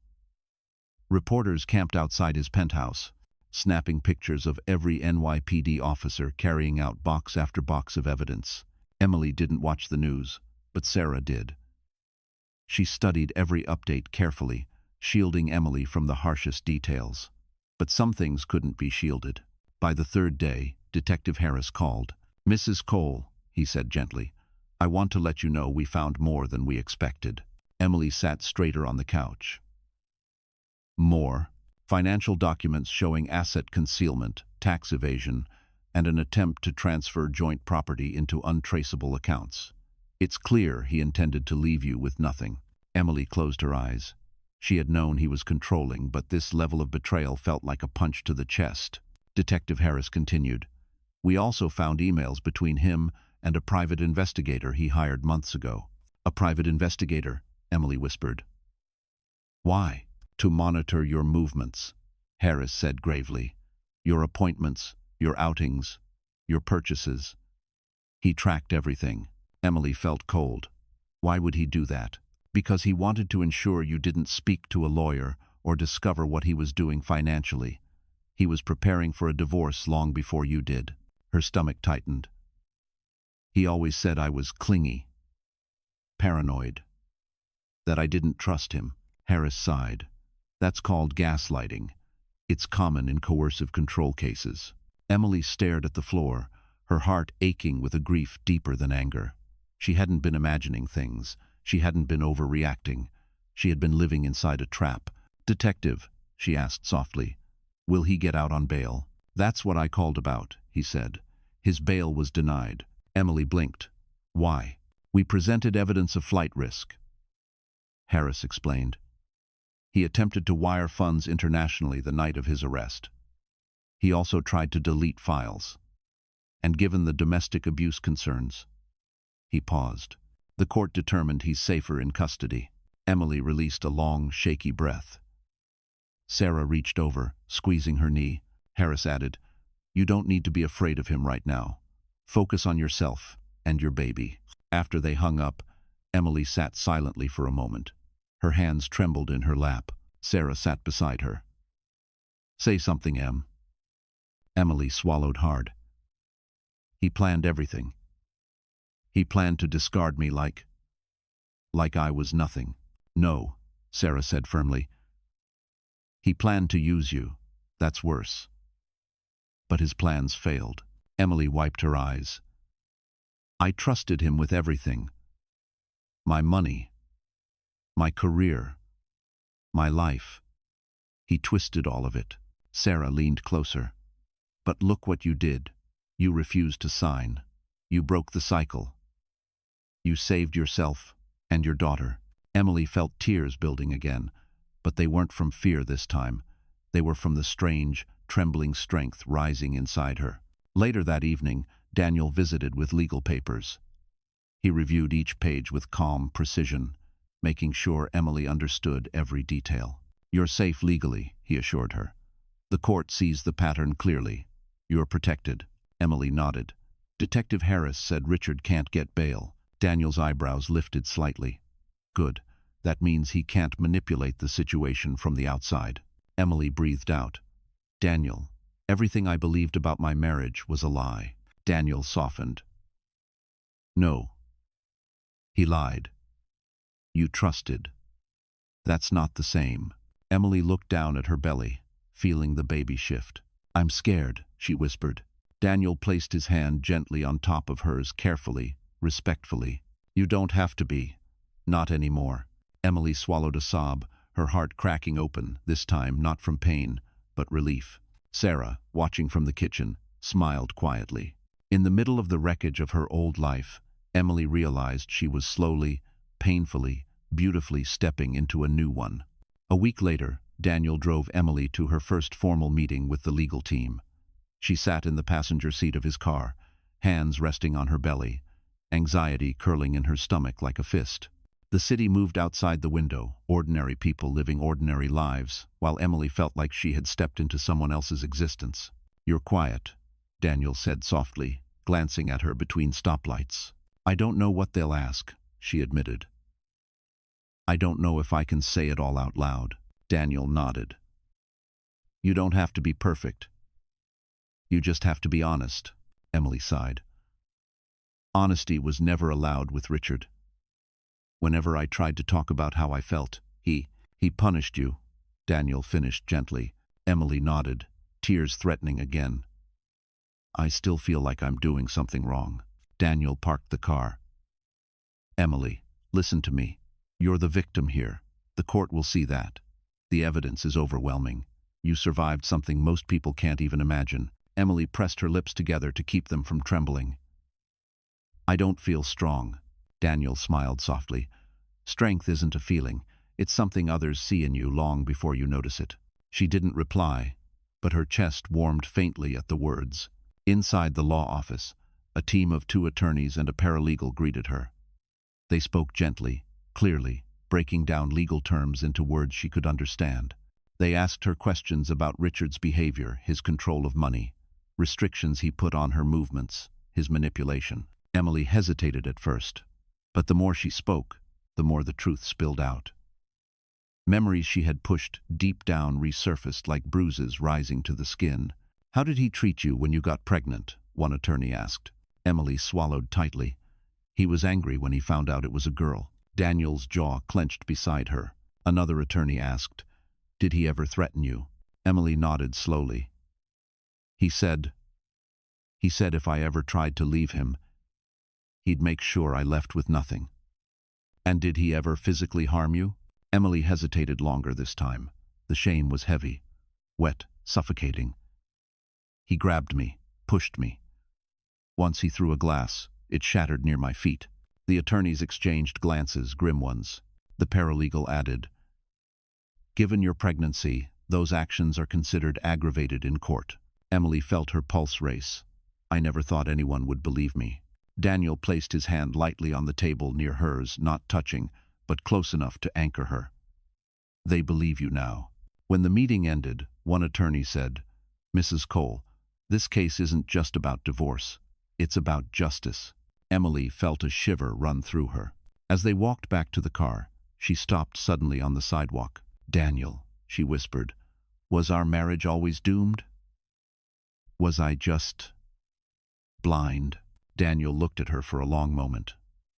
Reporters camped outside his penthouse, snapping pictures of every NYPD officer carrying out box after box of evidence. Emily didn't watch the news, but Sarah did. She studied every update carefully, shielding Emily from the harshest details. But some things couldn't be shielded. By the third day, Detective Harris called. Mrs. Cole, he said gently, I want to let you know we found more than we expected. Emily sat straighter on the couch. More. Financial documents showing asset concealment, tax evasion, and an attempt to transfer joint property into untraceable accounts. It's clear he intended to leave you with nothing. Emily closed her eyes. She had known he was controlling, but this level of betrayal felt like a punch to the chest. Detective Harris continued. We also found emails between him and a private investigator he hired months ago. A private investigator, Emily whispered. Why? To monitor your movements, Harris said gravely. Your appointments, your outings, your purchases. He tracked everything. Emily felt cold. Why would he do that? Because he wanted to ensure you didn't speak to a lawyer or discover what he was doing financially. He was preparing for a divorce long before you did. Her stomach tightened. He always said I was clingy, paranoid, that I didn't trust him. Harris sighed. That's called gaslighting. It's common in coercive control cases. Emily stared at the floor, her heart aching with a grief deeper than anger. She hadn't been imagining things. She hadn't been overreacting. She had been living inside a trap. Detective, she asked softly, will he get out on bail? That's what I called about, he said. His bail was denied. Emily blinked. Why? We presented evidence of flight risk, Harris explained. He attempted to wire funds internationally the night of his arrest. He also tried to delete files. And given the domestic abuse concerns, he paused. The court determined he's safer in custody. Emily released a long, shaky breath. Sarah reached over, squeezing her knee. Harris added, You don't need to be afraid of him right now. Focus on yourself and your baby. After they hung up, Emily sat silently for a moment. Her hands trembled in her lap. Sarah sat beside her. "Say something, Em." Emily swallowed hard. "He planned everything. He planned to discard me like I was nothing." "No," Sarah said firmly. "He planned to use you. That's worse." But his plans failed. Emily wiped her eyes. "I trusted him with everything. My money, my career, my life. He twisted all of it." Sarah leaned closer. "But look what you did. You refused to sign. You broke the cycle. You saved yourself and your daughter." Emily felt tears building again, but they weren't from fear this time. They were from the strange, trembling strength rising inside her. Later that evening, Daniel visited with legal papers. He reviewed each page with calm precision, making sure Emily understood every detail. "You're safe legally," he assured her. "The court sees the pattern clearly. You're protected." Emily nodded. "Detective Harris said Richard can't get bail." Daniel's eyebrows lifted slightly. "Good. That means he can't manipulate the situation from the outside." Emily breathed out. "Daniel, everything I believed about my marriage was a lie." Daniel softened. "No. He lied. You trusted. That's not the same." Emily looked down at her belly, feeling the baby shift. "I'm scared," she whispered. Daniel placed his hand gently on top of hers, carefully, respectfully. "You don't have to be. Not anymore." Emily swallowed a sob, her heart cracking open, this time not from pain, but relief. Sarah, watching from the kitchen, smiled quietly. In the middle of the wreckage of her old life, Emily realized she was slowly, painfully, beautifully stepping into a new one. A week later, Daniel drove Emily to her first formal meeting with the legal team. She sat in the passenger seat of his car, hands resting on her belly, anxiety curling in her stomach like a fist. The city moved outside the window, ordinary people living ordinary lives, while Emily felt like she had stepped into someone else's existence. "You're quiet," Daniel said softly, glancing at her between stoplights. "I don't know what they'll ask," she admitted. "I don't know if I can say it all out loud." Daniel nodded. "You don't have to be perfect. You just have to be honest," Emily sighed. "Honesty was never allowed with Richard. Whenever I tried to talk about how I felt, he punished you," Daniel finished gently. Emily nodded, tears threatening again. "I still feel like I'm doing something wrong." Daniel parked the car. "Emily, listen to me. You're the victim here. The court will see that. The evidence is overwhelming. You survived something most people can't even imagine." Emily pressed her lips together to keep them from trembling. "I don't feel strong." Daniel smiled softly. "Strength isn't a feeling. It's something others see in you long before you notice it." She didn't reply, but her chest warmed faintly at the words. Inside the law office, a team of 2 attorneys and a paralegal greeted her. They spoke gently, clearly, breaking down legal terms into words she could understand. They asked her questions about Richard's behavior, his control of money, restrictions he put on her movements, his manipulation. Emily hesitated at first, but the more she spoke, the more the truth spilled out. Memories she had pushed deep down resurfaced like bruises rising to the skin. "How did he treat you when you got pregnant?" one attorney asked. Emily swallowed tightly. "He was angry when he found out it was a girl." Daniel's jaw clenched beside her. Another attorney asked, "Did he ever threaten you?" Emily nodded slowly. He said if I ever tried to leave him, he'd make sure I left with nothing." "And did he ever physically harm you?" Emily hesitated longer this time. The shame was heavy, wet, suffocating. "He grabbed me, pushed me. Once he threw a glass. It shattered near my feet." The attorneys exchanged glances, grim ones. The paralegal added, "Given your pregnancy, those actions are considered aggravated in court." Emily felt her pulse race. "I never thought anyone would believe me." Daniel placed his hand lightly on the table near hers, not touching, but close enough to anchor her. "They believe you now." When the meeting ended, one attorney said, "Mrs. Cole, this case isn't just about divorce. It's about justice." Emily felt a shiver run through her. As they walked back to the car, She stopped suddenly on the sidewalk. "Daniel," she whispered, "was our marriage always doomed? Was I just blind?" Daniel looked at her for a long moment.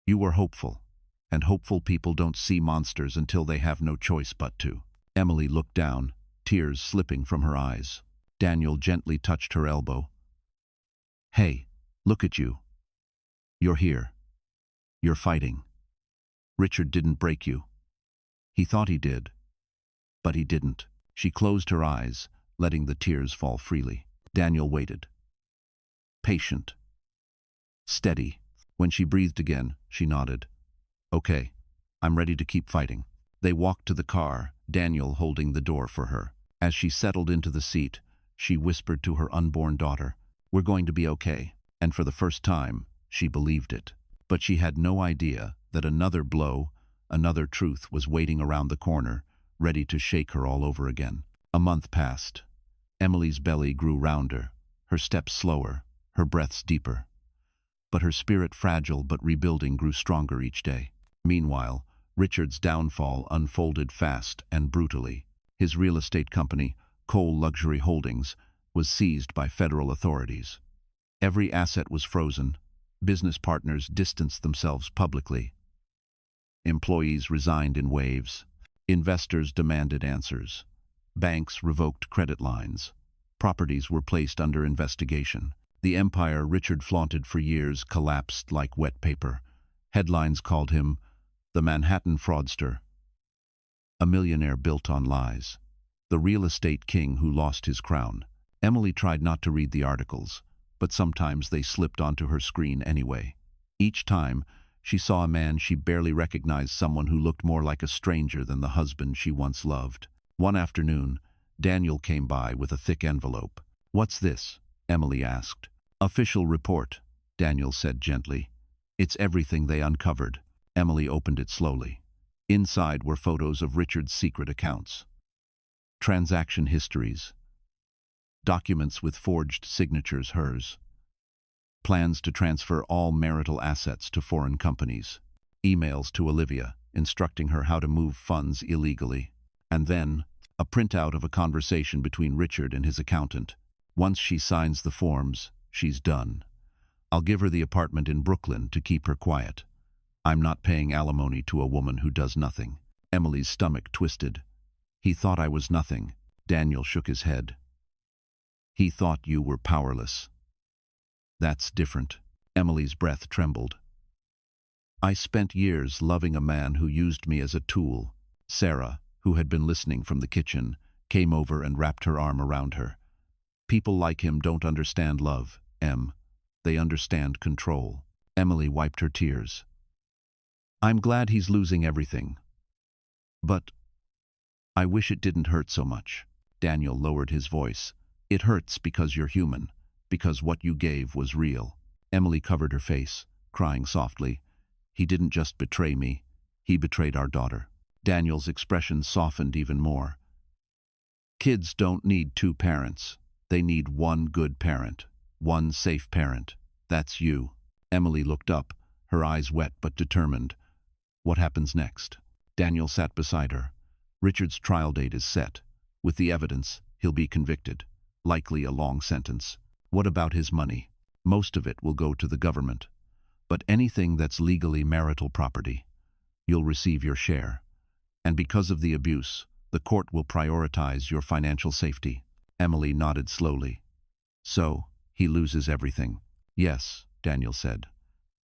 "You were hopeful, and hopeful people don't see monsters until they have no choice but to." Emily looked down, tears slipping from her eyes. Daniel gently touched her elbow. "Hey, look at you. You're here. You're fighting. Richard didn't break you. He thought he did, but he didn't." She closed her eyes, letting the tears fall freely. Daniel waited. Patient. Steady. When she breathed again, she nodded. "Okay, I'm ready to keep fighting." They walked to the car, Daniel holding the door for her. As she settled into the seat, she whispered to her unborn daughter, "We're going to be okay." And for the first time, she believed it. But she had no idea that another blow, another truth was waiting around the corner, ready to shake her all over again. A month passed. Emily's belly grew rounder, her steps slower, her breaths deeper. But her spirit, fragile but rebuilding, grew stronger each day. Meanwhile, Richard's downfall unfolded fast and brutally. His real estate company, Cole Luxury Holdings, was seized by federal authorities. Every asset was frozen. Business partners distanced themselves publicly. Employees resigned in waves. Investors demanded answers. Banks revoked credit lines. Properties were placed under investigation. The empire Richard flaunted for years collapsed like wet paper. Headlines called him the Manhattan fraudster, a millionaire built on lies, the real estate king who lost his crown. Emily tried not to read the articles, but sometimes they slipped onto her screen anyway. Each time, she saw a man she barely recognized, someone who looked more like a stranger than the husband she once loved. One afternoon, Daniel came by with a thick envelope. "What's this?" Emily asked. "Official report," Daniel said gently. "It's everything they uncovered." Emily opened it slowly. Inside were photos of Richard's secret accounts, transaction histories, documents with forged signatures, hers, plans to transfer all marital assets to foreign companies, emails to Olivia instructing her how to move funds illegally, and then a printout of a conversation between Richard and his accountant. "Once she signs the forms, she's done. I'll give her the apartment in Brooklyn to keep her quiet. I'm not paying alimony to a woman who does nothing." Emily's stomach twisted. "He thought I was nothing." Daniel shook his head. "He thought you were powerless." "That's different." Emily's breath trembled. "I spent years loving a man who used me as a tool." Sarah, who had been listening from the kitchen, came over and wrapped her arm around her. "People like him don't understand love, Em. They understand control." Emily wiped her tears. "I'm glad he's losing everything. But I wish it didn't hurt so much." Daniel lowered his voice. "It hurts because you're human, because what you gave was real." Emily covered her face, crying softly. "He didn't just betray me, he betrayed our daughter." Daniel's expression softened even more. "Kids don't need two parents. They need one good parent, one safe parent. That's you." Emily looked up, her eyes wet but determined. "What happens next?" Daniel sat beside her. "Richard's trial date is set. With the evidence, he'll be convicted. Likely a long sentence. What about his money? Most of it will go to the government. But anything that's legally marital property, you'll receive your share. And because of the abuse, the court will prioritize your financial safety." Emily nodded slowly. "So, he loses everything." "Yes," Daniel said.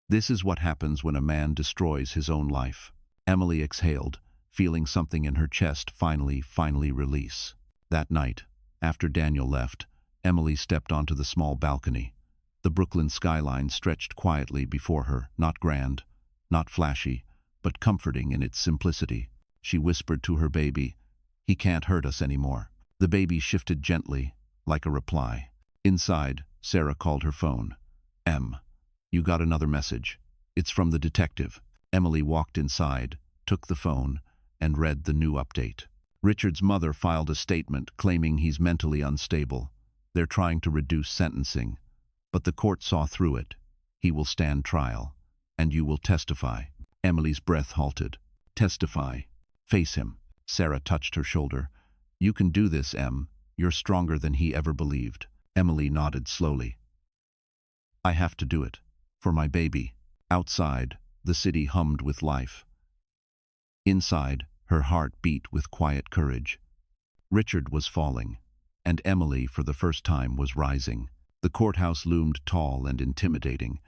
"This is what happens when a man destroys his own life." Emily exhaled, feeling something in her chest finally release. That night, after Daniel left, Emily stepped onto the small balcony. The Brooklyn skyline stretched quietly before her, not grand, not flashy, but comforting in its simplicity. She whispered to her baby, "He can't hurt us anymore." The baby shifted gently, like a reply. Inside, Sarah called her phone. "Em, you got another message. It's from the detective." Emily walked inside, took the phone, and read the new update. Richard's mother filed a statement claiming he's mentally unstable. They're trying to reduce sentencing, but the court saw through it. He will stand trial, and you will testify. Emily's breath halted. Testify. Face him. Sarah touched her shoulder. You can do this, Em. You're stronger than he ever believed. Emily nodded slowly. I have to do it. For my baby. Outside, the city hummed with life. Inside, her heart beat with quiet courage. Richard was falling, and Emily, for the first time, was rising. The courthouse loomed tall and intimidating,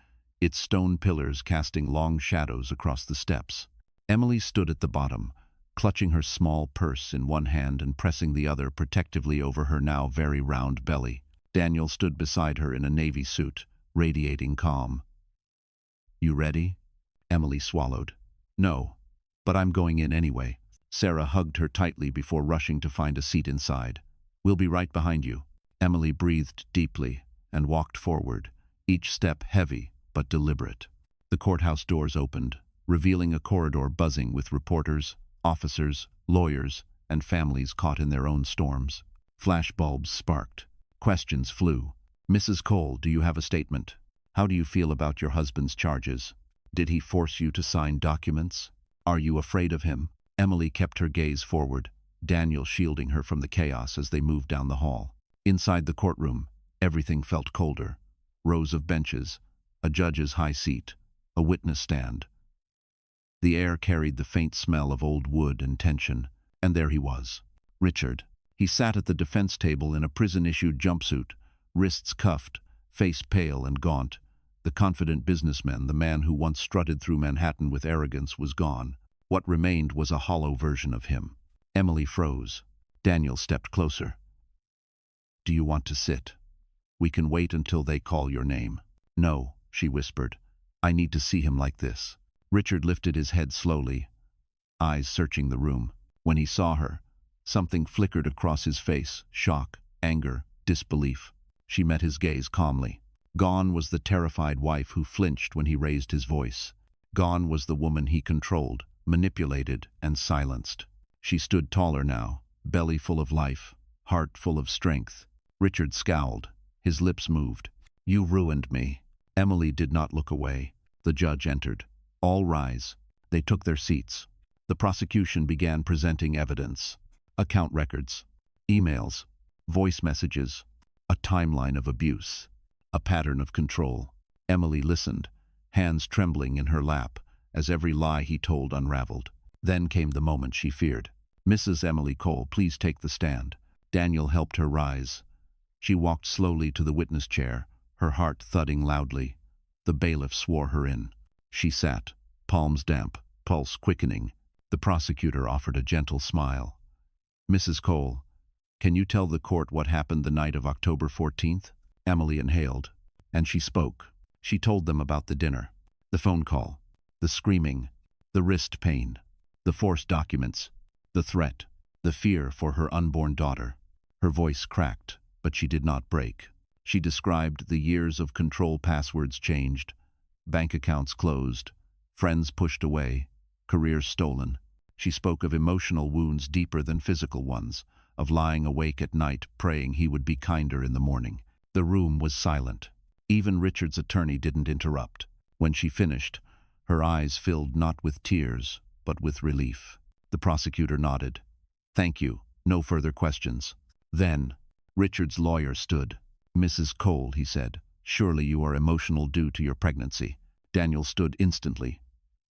its stone pillars casting long shadows across the steps. Emily stood at the bottom, clutching her small purse in one hand and pressing the other protectively over her now very round belly. Daniel stood beside her in a navy suit, radiating calm. You ready? Emily swallowed. No, but I'm going in anyway. Sarah hugged her tightly before rushing to find a seat inside. We'll be right behind you. Emily breathed deeply and walked forward, each step heavy but deliberate. The courthouse doors opened, revealing a corridor buzzing with reporters, officers, lawyers, and families caught in their own storms. Flashbulbs sparked. Questions flew. Mrs. Cole, do you have a statement? How do you feel about your husband's charges? Did he force you to sign documents? Are you afraid of him? Emily kept her gaze forward, Daniel shielding her from the chaos as they moved down the hall. Inside the courtroom, everything felt colder. Rows of benches, a judge's high seat, a witness stand. The air carried the faint smell of old wood and tension, and there he was, Richard. He sat at the defense table in a prison-issued jumpsuit, wrists cuffed, face pale and gaunt. The confident businessman, the man who once strutted through Manhattan with arrogance, was gone. What remained was a hollow version of him. Emily froze. Daniel stepped closer. Do you want to sit? We can wait until they call your name. No, she whispered. I need to see him like this. Richard lifted his head slowly, eyes searching the room. When he saw her, something flickered across his face, shock, anger, disbelief. She met his gaze calmly. Gone was the terrified wife who flinched when he raised his voice. Gone was the woman he controlled, manipulated, and silenced. She stood taller now, belly full of life, heart full of strength. Richard scowled. His lips moved. You ruined me. Emily did not look away. The judge entered. All rise. They took their seats. The prosecution began presenting evidence. Account records, emails, voice messages, a timeline of abuse, a pattern of control. Emily listened, hands trembling in her lap, as every lie he told unraveled. Then came the moment she feared. Mrs. Emily Cole, please take the stand. Daniel helped her rise. She walked slowly to the witness chair, her heart thudding loudly. The bailiff swore her in. She sat, palms damp, pulse quickening. The prosecutor offered a gentle smile. Mrs. Cole, can you tell the court what happened the night of October 14th? Emily inhaled, and she spoke. She told them about the dinner, the phone call, the screaming, the wrist pain, the forced documents, the threat, the fear for her unborn daughter. Her voice cracked, but she did not break. She described the years of control, passwords changed, bank accounts closed, friends pushed away, careers stolen. She spoke of emotional wounds deeper than physical ones, of lying awake at night praying he would be kinder in the morning. The room was silent. Even Richard's attorney didn't interrupt. When she finished, her eyes filled not with tears, but with relief. The prosecutor nodded. Thank you. No further questions. Then, Richard's lawyer stood. Mrs. Cole, he said, surely you are emotional due to your pregnancy. Daniel stood instantly.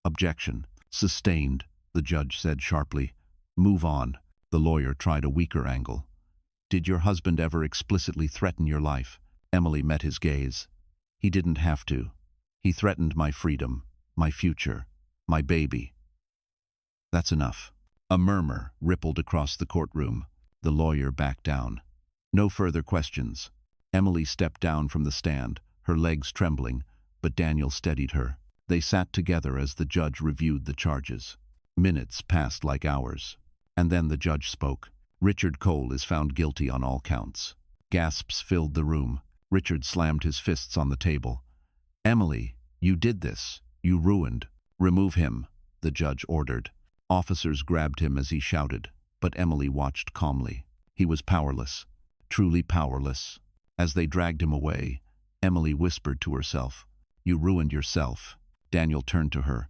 Objection. Sustained, the judge said sharply. Move on. The lawyer tried a weaker angle. Did your husband ever explicitly threaten your life? Emily met his gaze. He didn't have to. He threatened my freedom, my future, my baby. That's enough. A murmur rippled across the courtroom. The lawyer backed down. No further questions. Emily stepped down from the stand, her legs trembling, but Daniel steadied her. They sat together as the judge reviewed the charges. Minutes passed like hours. And then the judge spoke. Richard Cole is found guilty on all counts. Gasps filled the room. Richard slammed his fists on the table. Emily, you did this. You ruined. Remove him, the judge ordered. Officers grabbed him as he shouted, but Emily watched calmly. He was powerless, truly powerless. As they dragged him away, Emily whispered to herself, You ruined yourself. Daniel turned to her.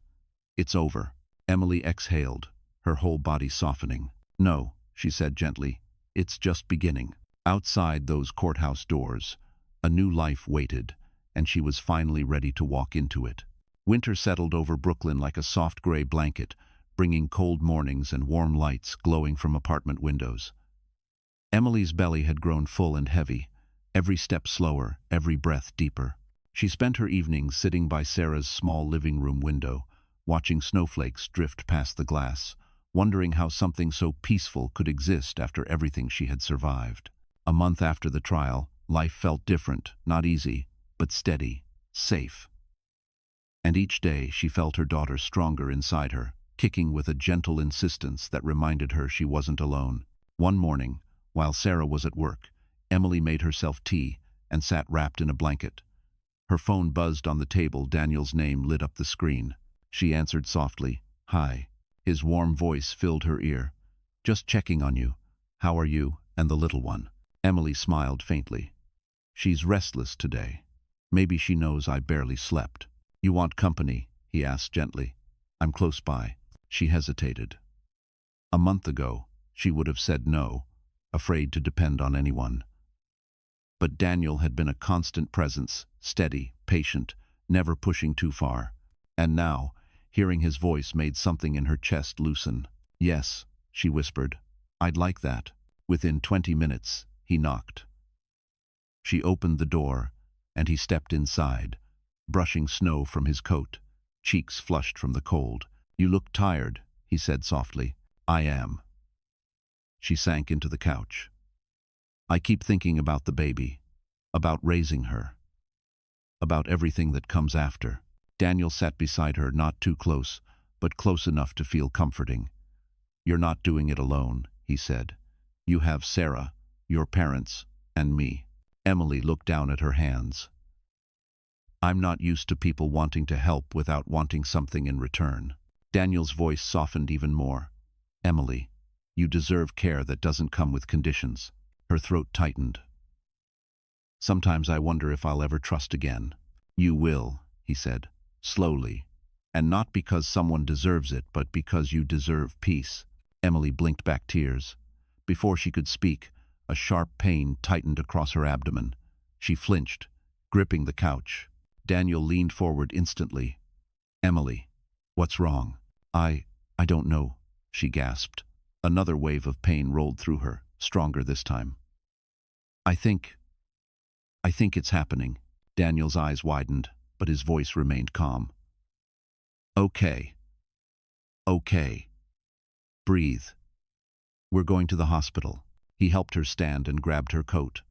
It's over. Emily exhaled, her whole body softening. "No," she said gently, "it's just beginning." Outside those courthouse doors, a new life waited, and she was finally ready to walk into it. Winter settled over Brooklyn like a soft gray blanket, bringing cold mornings and warm lights glowing from apartment windows. Emily's belly had grown full and heavy, every step slower, every breath deeper. She spent her evenings sitting by Sarah's small living room window, watching snowflakes drift past the glass, wondering how something so peaceful could exist after everything she had survived. A month after the trial, life felt different, not easy, but steady, safe. And each day she felt her daughter stronger inside her, kicking with a gentle insistence that reminded her she wasn't alone. One morning, while Sarah was at work, Emily made herself tea and sat wrapped in a blanket. Her phone buzzed on the table. Daniel's name lit up the screen. She answered softly, "Hi." His warm voice filled her ear. "Just checking on you. How are you and the little one?" Emily smiled faintly. "She's restless today. Maybe she knows I barely slept." "You want company?" he asked gently. "I'm close by." She hesitated. A month ago, she would have said no, afraid to depend on anyone. But Daniel had been a constant presence, steady, patient, never pushing too far. And now, hearing his voice made something in her chest loosen. "Yes," she whispered. "I'd like that." Within 20 minutes, he knocked. She opened the door, and he stepped inside, brushing snow from his coat, cheeks flushed from the cold. "You look tired," he said softly. "I am." She sank into the couch. "I keep thinking about the baby, about raising her, about everything that comes after." Daniel sat beside her, not too close, but close enough to feel comforting. "You're not doing it alone," he said. "You have Sarah, your parents, and me." Emily looked down at her hands. "I'm not used to people wanting to help without wanting something in return." Daniel's voice softened even more. "Emily, you deserve care that doesn't come with conditions." Her throat tightened. "Sometimes I wonder if I'll ever trust again." "You will," he said, slowly. "And not because someone deserves it, but because you deserve peace." Emily blinked back tears. Before she could speak, a sharp pain tightened across her abdomen. She flinched, gripping the couch. Daniel leaned forward instantly. "Emily, what's wrong?" I don't know," she gasped. Another wave of pain rolled through her, stronger this time. I think it's happening." Daniel's eyes widened, but his voice remained calm. Okay. Breathe. We're going to the hospital." He helped her stand and grabbed her coat.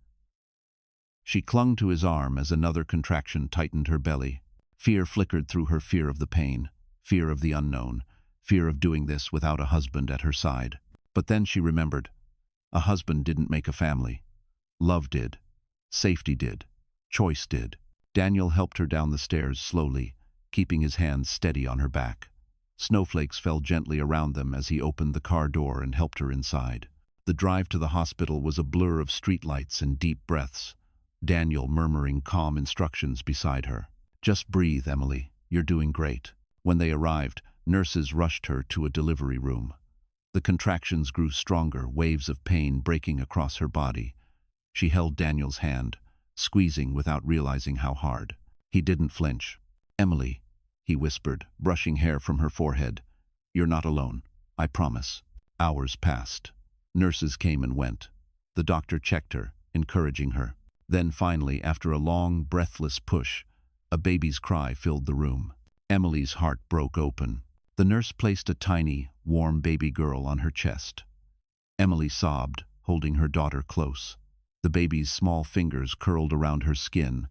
She clung to his arm as another contraction tightened her belly. Fear flickered through her, fear of the pain, fear of the unknown, fear of doing this without a husband at her side. But then she remembered. A husband didn't make a family. Love did. Safety did. Choice did. Daniel helped her down the stairs slowly, keeping his hands steady on her back. Snowflakes fell gently around them as he opened the car door and helped her inside. The drive to the hospital was a blur of streetlights and deep breaths, Daniel murmuring calm instructions beside her. "Just breathe, Emily. You're doing great." When they arrived, nurses rushed her to a delivery room. The contractions grew stronger, waves of pain breaking across her body. She held Daniel's hand, squeezing without realizing how hard. He didn't flinch. "Emily," he whispered, brushing hair from her forehead. "You're not alone. I promise." Hours passed. Nurses came and went. The doctor checked her, encouraging her. Then finally, after a long, breathless push, a baby's cry filled the room. Emily's heart broke open. The nurse placed a tiny, warm baby girl on her chest. Emily sobbed, holding her daughter close. The baby's small fingers curled around her skin,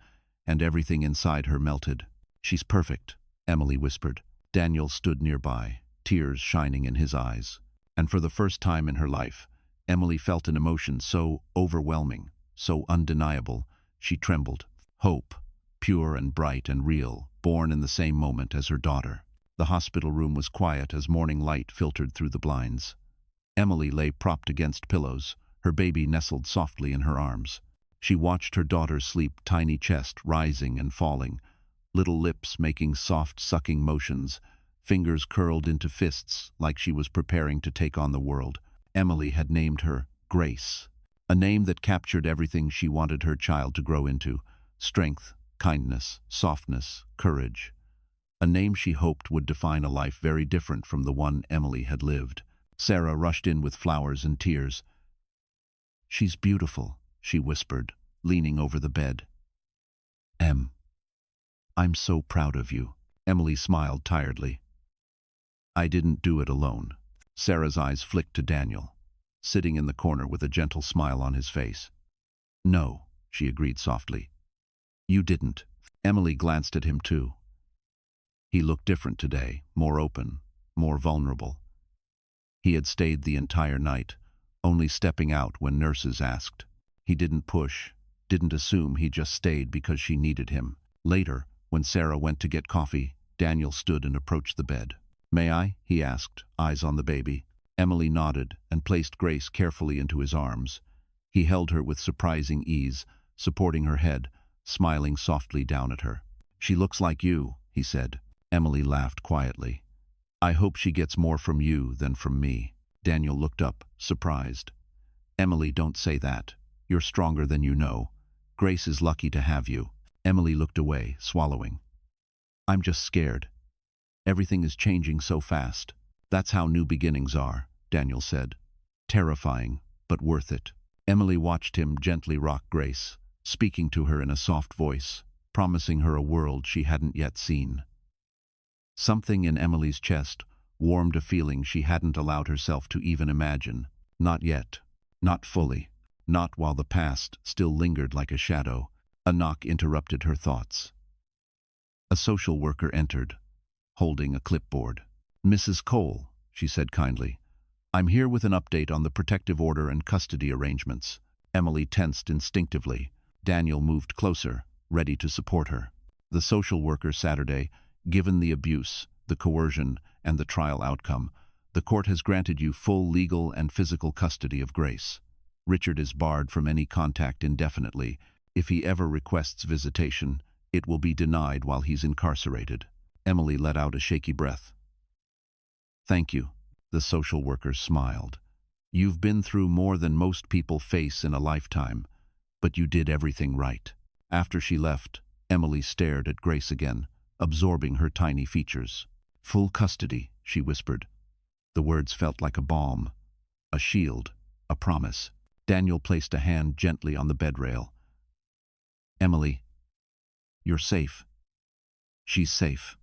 and everything inside her melted. "She's perfect," Emily whispered. Daniel stood nearby, tears shining in his eyes. And for the first time in her life, Emily felt an emotion so overwhelming, so undeniable, she trembled. Hope, pure and bright and real, born in the same moment as her daughter. The hospital room was quiet as morning light filtered through the blinds. Emily lay propped against pillows, her baby nestled softly in her arms. She watched her daughter's sleep, tiny chest rising and falling, little lips making soft sucking motions, fingers curled into fists like she was preparing to take on the world. Emily had named her Grace, a name that captured everything she wanted her child to grow into: strength, kindness, softness, courage. A name she hoped would define a life very different from the one Emily had lived. Sarah rushed in with flowers and tears. "She's beautiful," she whispered, leaning over the bed. I'm so proud of you." Emily smiled tiredly. "I didn't do it alone." Sarah's eyes flicked to Daniel, sitting in the corner with a gentle smile on his face. "No," she agreed softly. "You didn't." Emily glanced at him too. He looked different today, more open, more vulnerable. He had stayed the entire night, only stepping out when nurses asked. He didn't push, didn't assume, he just stayed because she needed him. Later, when Sarah went to get coffee, Daniel stood and approached the bed. "May I?" he asked, eyes on the baby. Emily nodded and placed Grace carefully into his arms. He held her with surprising ease, supporting her head, smiling softly down at her. "She looks like you," he said. Emily laughed quietly. "I hope she gets more from you than from me." Daniel looked up, surprised. "Emily, don't say that. You're stronger than you know. Grace is lucky to have you." Emily looked away, swallowing. "I'm just scared. Everything is changing so fast." "That's how new beginnings are," Daniel said. "Terrifying, but worth it." Emily watched him gently rock Grace, speaking to her in a soft voice, promising her a world she hadn't yet seen. Something in Emily's chest warmed a feeling she hadn't allowed herself to even imagine. Not yet. Not fully. Not while the past still lingered like a shadow. A knock interrupted her thoughts. A social worker entered, holding a clipboard. "Mrs. Cole," she said kindly, "I'm here with an update on the protective order and custody arrangements." Emily tensed instinctively. Daniel moved closer, ready to support her. "The social worker Saturday, given the abuse, the coercion, and the trial outcome, the court has granted you full legal and physical custody of Grace. Richard is barred from any contact indefinitely. If he ever requests visitation, it will be denied while he's incarcerated." Emily let out a shaky breath. "Thank you," the social worker smiled. "You've been through more than most people face in a lifetime, but you did everything right." After she left, Emily stared at Grace again, absorbing her tiny features. "Full custody," she whispered. The words felt like a balm, a shield, a promise. Daniel placed a hand gently on the bed rail. "Emily, you're safe." "She's safe.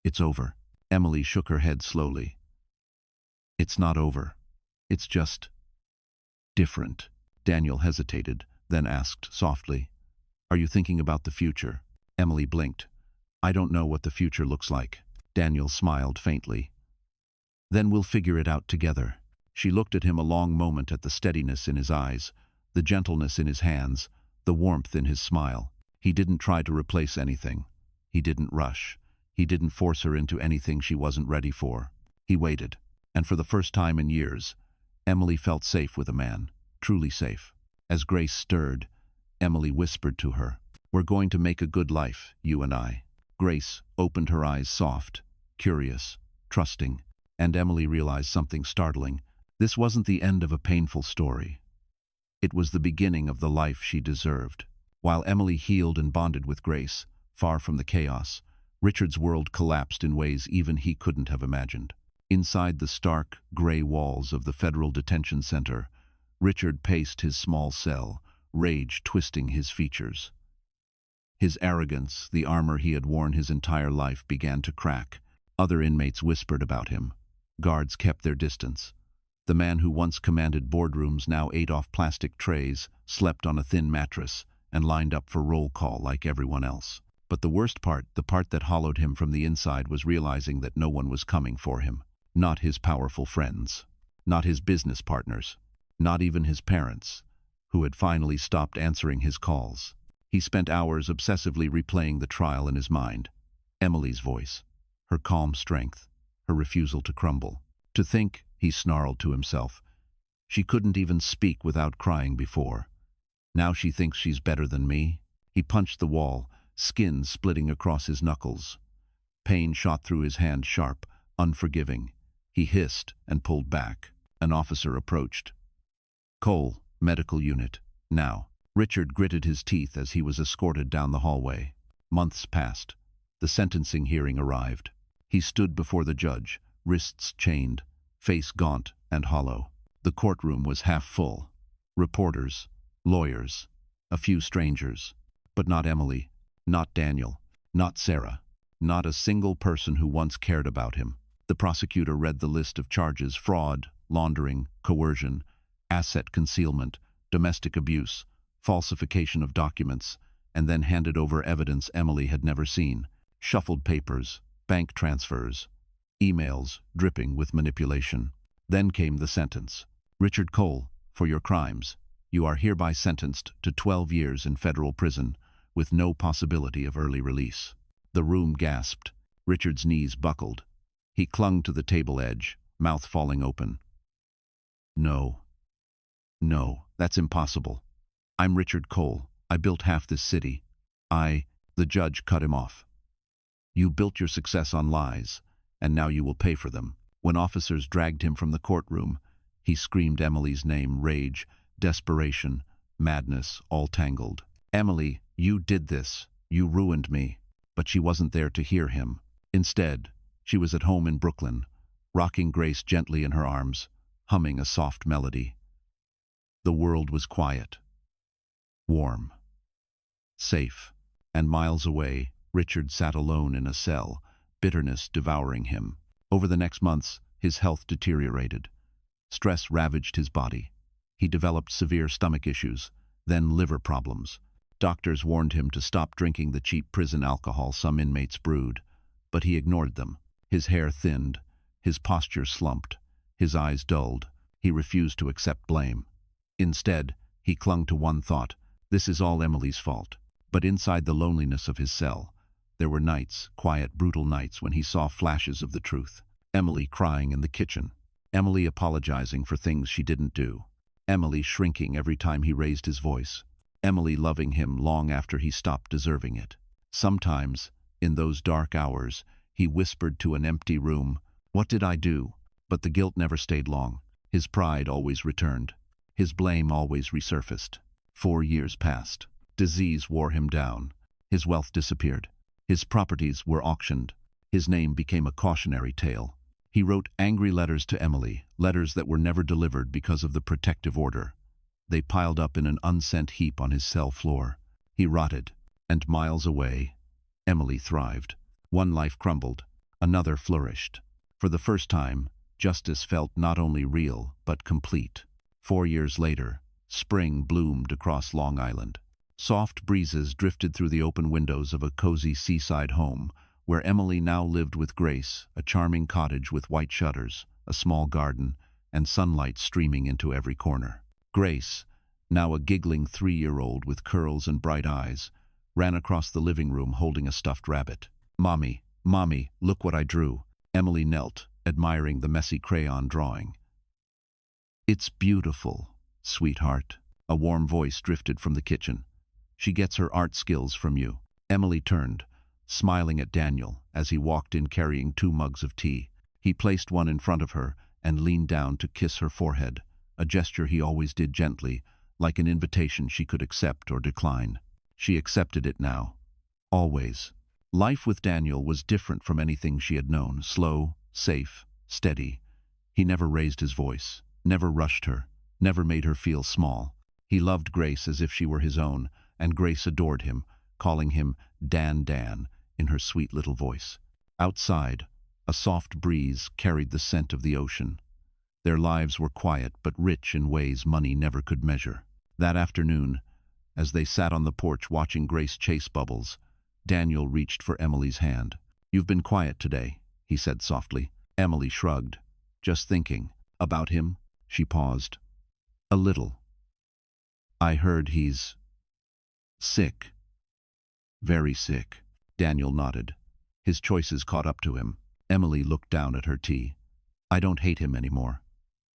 It's over." Emily shook her head slowly. "It's not over. It's just different." Daniel hesitated, then asked softly, "Are you thinking about the future?" Emily blinked. "I don't know what the future looks like." Daniel smiled faintly. "Then we'll figure it out together." She looked at him a long moment, at the steadiness in his eyes, the gentleness in his hands, the warmth in his smile. He didn't try to replace anything. He didn't rush. He didn't force her into anything she wasn't ready for. He waited, and for the first time in years, Emily felt safe with a man, truly safe. As Grace stirred, Emily whispered to her, "We're going to make a good life, you and I." Grace opened her eyes soft, curious, trusting, and Emily realized something startling. This wasn't the end of a painful story. It was the beginning of the life she deserved. While Emily healed and bonded with Grace, far from the chaos, Richard's world collapsed in ways even he couldn't have imagined. Inside the stark, gray walls of the federal detention center, Richard paced his small cell, rage twisting his features. His arrogance, the armor he had worn his entire life, began to crack. Other inmates whispered about him. Guards kept their distance. The man who once commanded boardrooms now ate off plastic trays, slept on a thin mattress, and lined up for roll call like everyone else. But the worst part, the part that hollowed him from the inside, was realizing that no one was coming for him. Not his powerful friends. Not his business partners. Not even his parents, who had finally stopped answering his calls. He spent hours obsessively replaying the trial in his mind. Emily's voice, her calm strength, her refusal to crumble. To think, he snarled to himself, she couldn't even speak without crying before. Now she thinks she's better than me? He punched the wall, skin splitting across his knuckles. Pain shot through his hand sharp, unforgiving. He hissed and pulled back. An officer approached. "Cole, medical unit, now." Richard gritted his teeth as he was escorted down the hallway. Months passed. The sentencing hearing arrived. He stood before the judge, wrists chained, face gaunt and hollow. The courtroom was half full. Reporters, lawyers, a few strangers. But not Emily, not Daniel, not Sarah, not a single person who once cared about him. The prosecutor read the list of charges: fraud, laundering, coercion, asset concealment, domestic abuse, falsification of documents, and then handed over evidence Emily had never seen. Shuffled papers, bank transfers, emails dripping with manipulation. Then came the sentence. "Richard Cole, for your crimes, you are hereby sentenced to 12 years in federal prison with no possibility of early release." The room gasped. Richard's knees buckled. He clung to the table edge, mouth falling open. No, that's impossible. I'm Richard Cole. I built half this city. The judge cut him off. "You built your success on lies, and now you will pay for them." When officers dragged him from the courtroom, he screamed Emily's name, rage, desperation, madness, all tangled. "Emily, you did this. You ruined me." But she wasn't there to hear him. Instead, she was at home in Brooklyn, rocking Grace gently in her arms, humming a soft melody. The world was quiet, warm, safe, and miles away, Richard sat alone in a cell, bitterness devouring him. Over the next months, his health deteriorated. Stress ravaged his body. He developed severe stomach issues, then liver problems. Doctors warned him to stop drinking the cheap prison alcohol some inmates brewed, but he ignored them. His hair thinned, his posture slumped, his eyes dulled. He refused to accept blame. Instead, he clung to one thought: this is all Emily's fault. But inside the loneliness of his cell, there were nights, quiet, brutal nights, when he saw flashes of the truth. Emily crying in the kitchen. Emily apologizing for things she didn't do. Emily shrinking every time he raised his voice. Emily loving him long after he stopped deserving it. Sometimes, in those dark hours, he whispered to an empty room, "What did I do?" But the guilt never stayed long. His pride always returned. His blame always resurfaced. 4 years passed. Disease wore him down. His wealth disappeared. His properties were auctioned. His name became a cautionary tale. He wrote angry letters to Emily, letters that were never delivered because of the protective order. They piled up in an unsent heap on his cell floor. He rotted, and miles away, Emily thrived. One life crumbled, another flourished. For the first time, justice felt not only real, but complete. 4 years later, spring bloomed across Long Island. Soft breezes drifted through the open windows of a cozy seaside home, where Emily now lived with Grace, a charming cottage with white shutters, a small garden, and sunlight streaming into every corner. Grace, now a giggling 3-year-old with curls and bright eyes, ran across the living room holding a stuffed rabbit. Mommy, look what I drew." Emily knelt, admiring the messy crayon drawing. "It's beautiful, sweetheart." A warm voice drifted from the kitchen. "She gets her art skills from you." Emily turned, smiling at Daniel as he walked in carrying 2 mugs of tea. He placed one in front of her and leaned down to kiss her forehead, a gesture he always did gently, like an invitation she could accept or decline. She accepted it now. Always. Life with Daniel was different from anything she had known. Slow, safe, steady. He never raised his voice, never rushed her, never made her feel small. He loved Grace as if she were his own, and Grace adored him, calling him Dan in her sweet little voice. Outside, a soft breeze carried the scent of the ocean. Their lives were quiet but rich in ways money never could measure. That afternoon, as they sat on the porch watching Grace chase bubbles, Daniel reached for Emily's hand. "You've been quiet today," he said softly. Emily shrugged. "Just thinking." "About him?" She paused. "A little. I heard he's sick. Very sick." Daniel nodded. His choices caught up to him. Emily looked down at her tea. "I don't hate him anymore.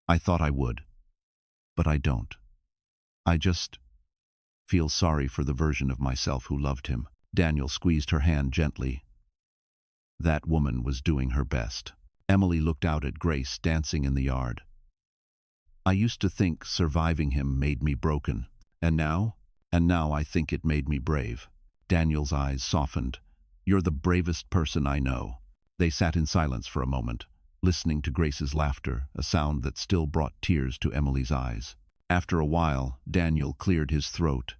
I thought I would. But I don't. I just feel sorry for the version of myself who loved him." Daniel squeezed her hand gently. That woman was doing her best. Emily looked out at Grace dancing in the yard. I used to think surviving him made me broken. And now? And now I think it made me brave. Daniel's eyes softened. You're the bravest person I know. They sat in silence for a moment, listening to Grace's laughter, a sound that still brought tears to Emily's eyes. After a while, Daniel cleared his throat.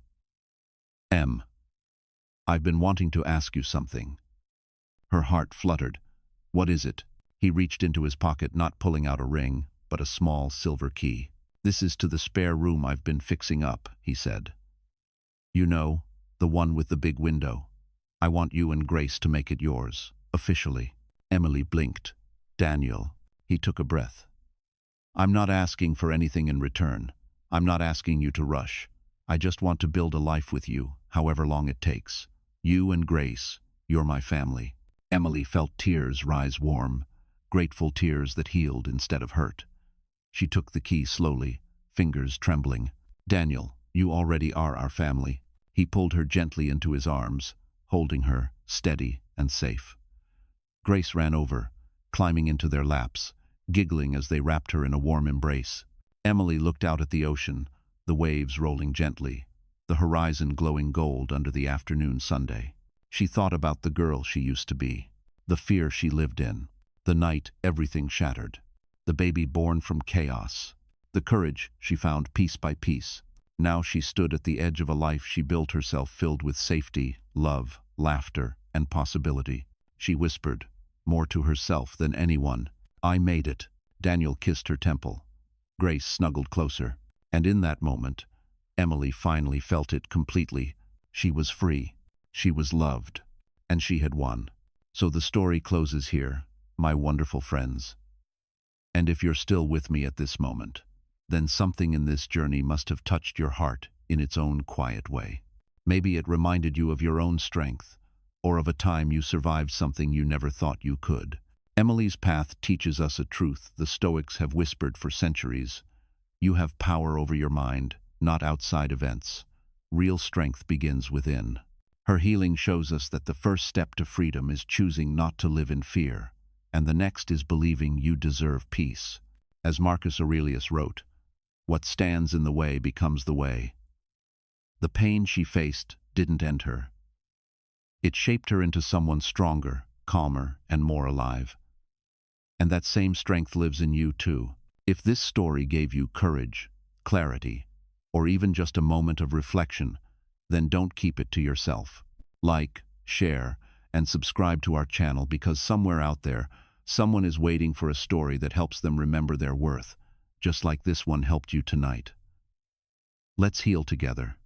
I've been wanting to ask you something. Her heart fluttered. What is it? He reached into his pocket, not pulling out a ring, but a small silver key. This is to the spare room I've been fixing up, he said. You know, the one with the big window. I want you and Grace to make it yours, officially. Emily blinked. Daniel. He took a breath. I'm not asking for anything in return. I'm not asking you to rush. I just want to build a life with you, however long it takes. You and Grace, you're my family. Emily felt tears rise warm, grateful tears that healed instead of hurt. She took the key slowly, fingers trembling. Daniel, you already are our family. He pulled her gently into his arms, holding her, steady and safe. Grace ran over, climbing into their laps, giggling as they wrapped her in a warm embrace. Emily looked out at the ocean, the waves rolling gently, the horizon glowing gold under the afternoon Sunday. She thought about the girl she used to be, the fear she lived in, the night everything shattered, the baby born from chaos, the courage she found piece by piece. Now she stood at the edge of a life she built herself, filled with safety, love, laughter, and possibility. She whispered, more to herself than anyone, I made it. Daniel kissed her temple. Grace snuggled closer, and in that moment, Emily finally felt it completely. She was free, she was loved, and she had won. So the story closes here, my wonderful friends. And if you're still with me at this moment, then something in this journey must have touched your heart in its own quiet way. Maybe it reminded you of your own strength, or of a time you survived something you never thought you could. Emily's path teaches us a truth the Stoics have whispered for centuries. You have power over your mind, not outside events. Real strength begins within. Her healing shows us that the first step to freedom is choosing not to live in fear, and the next is believing you deserve peace. As Marcus Aurelius wrote, what stands in the way becomes the way. The pain she faced didn't end her. It shaped her into someone stronger, calmer, and more alive. And that same strength lives in you too. If this story gave you courage, clarity, or even just a moment of reflection, then don't keep it to yourself. Like, share, and subscribe to our channel, because somewhere out there, someone is waiting for a story that helps them remember their worth, just like this one helped you tonight. Let's heal together.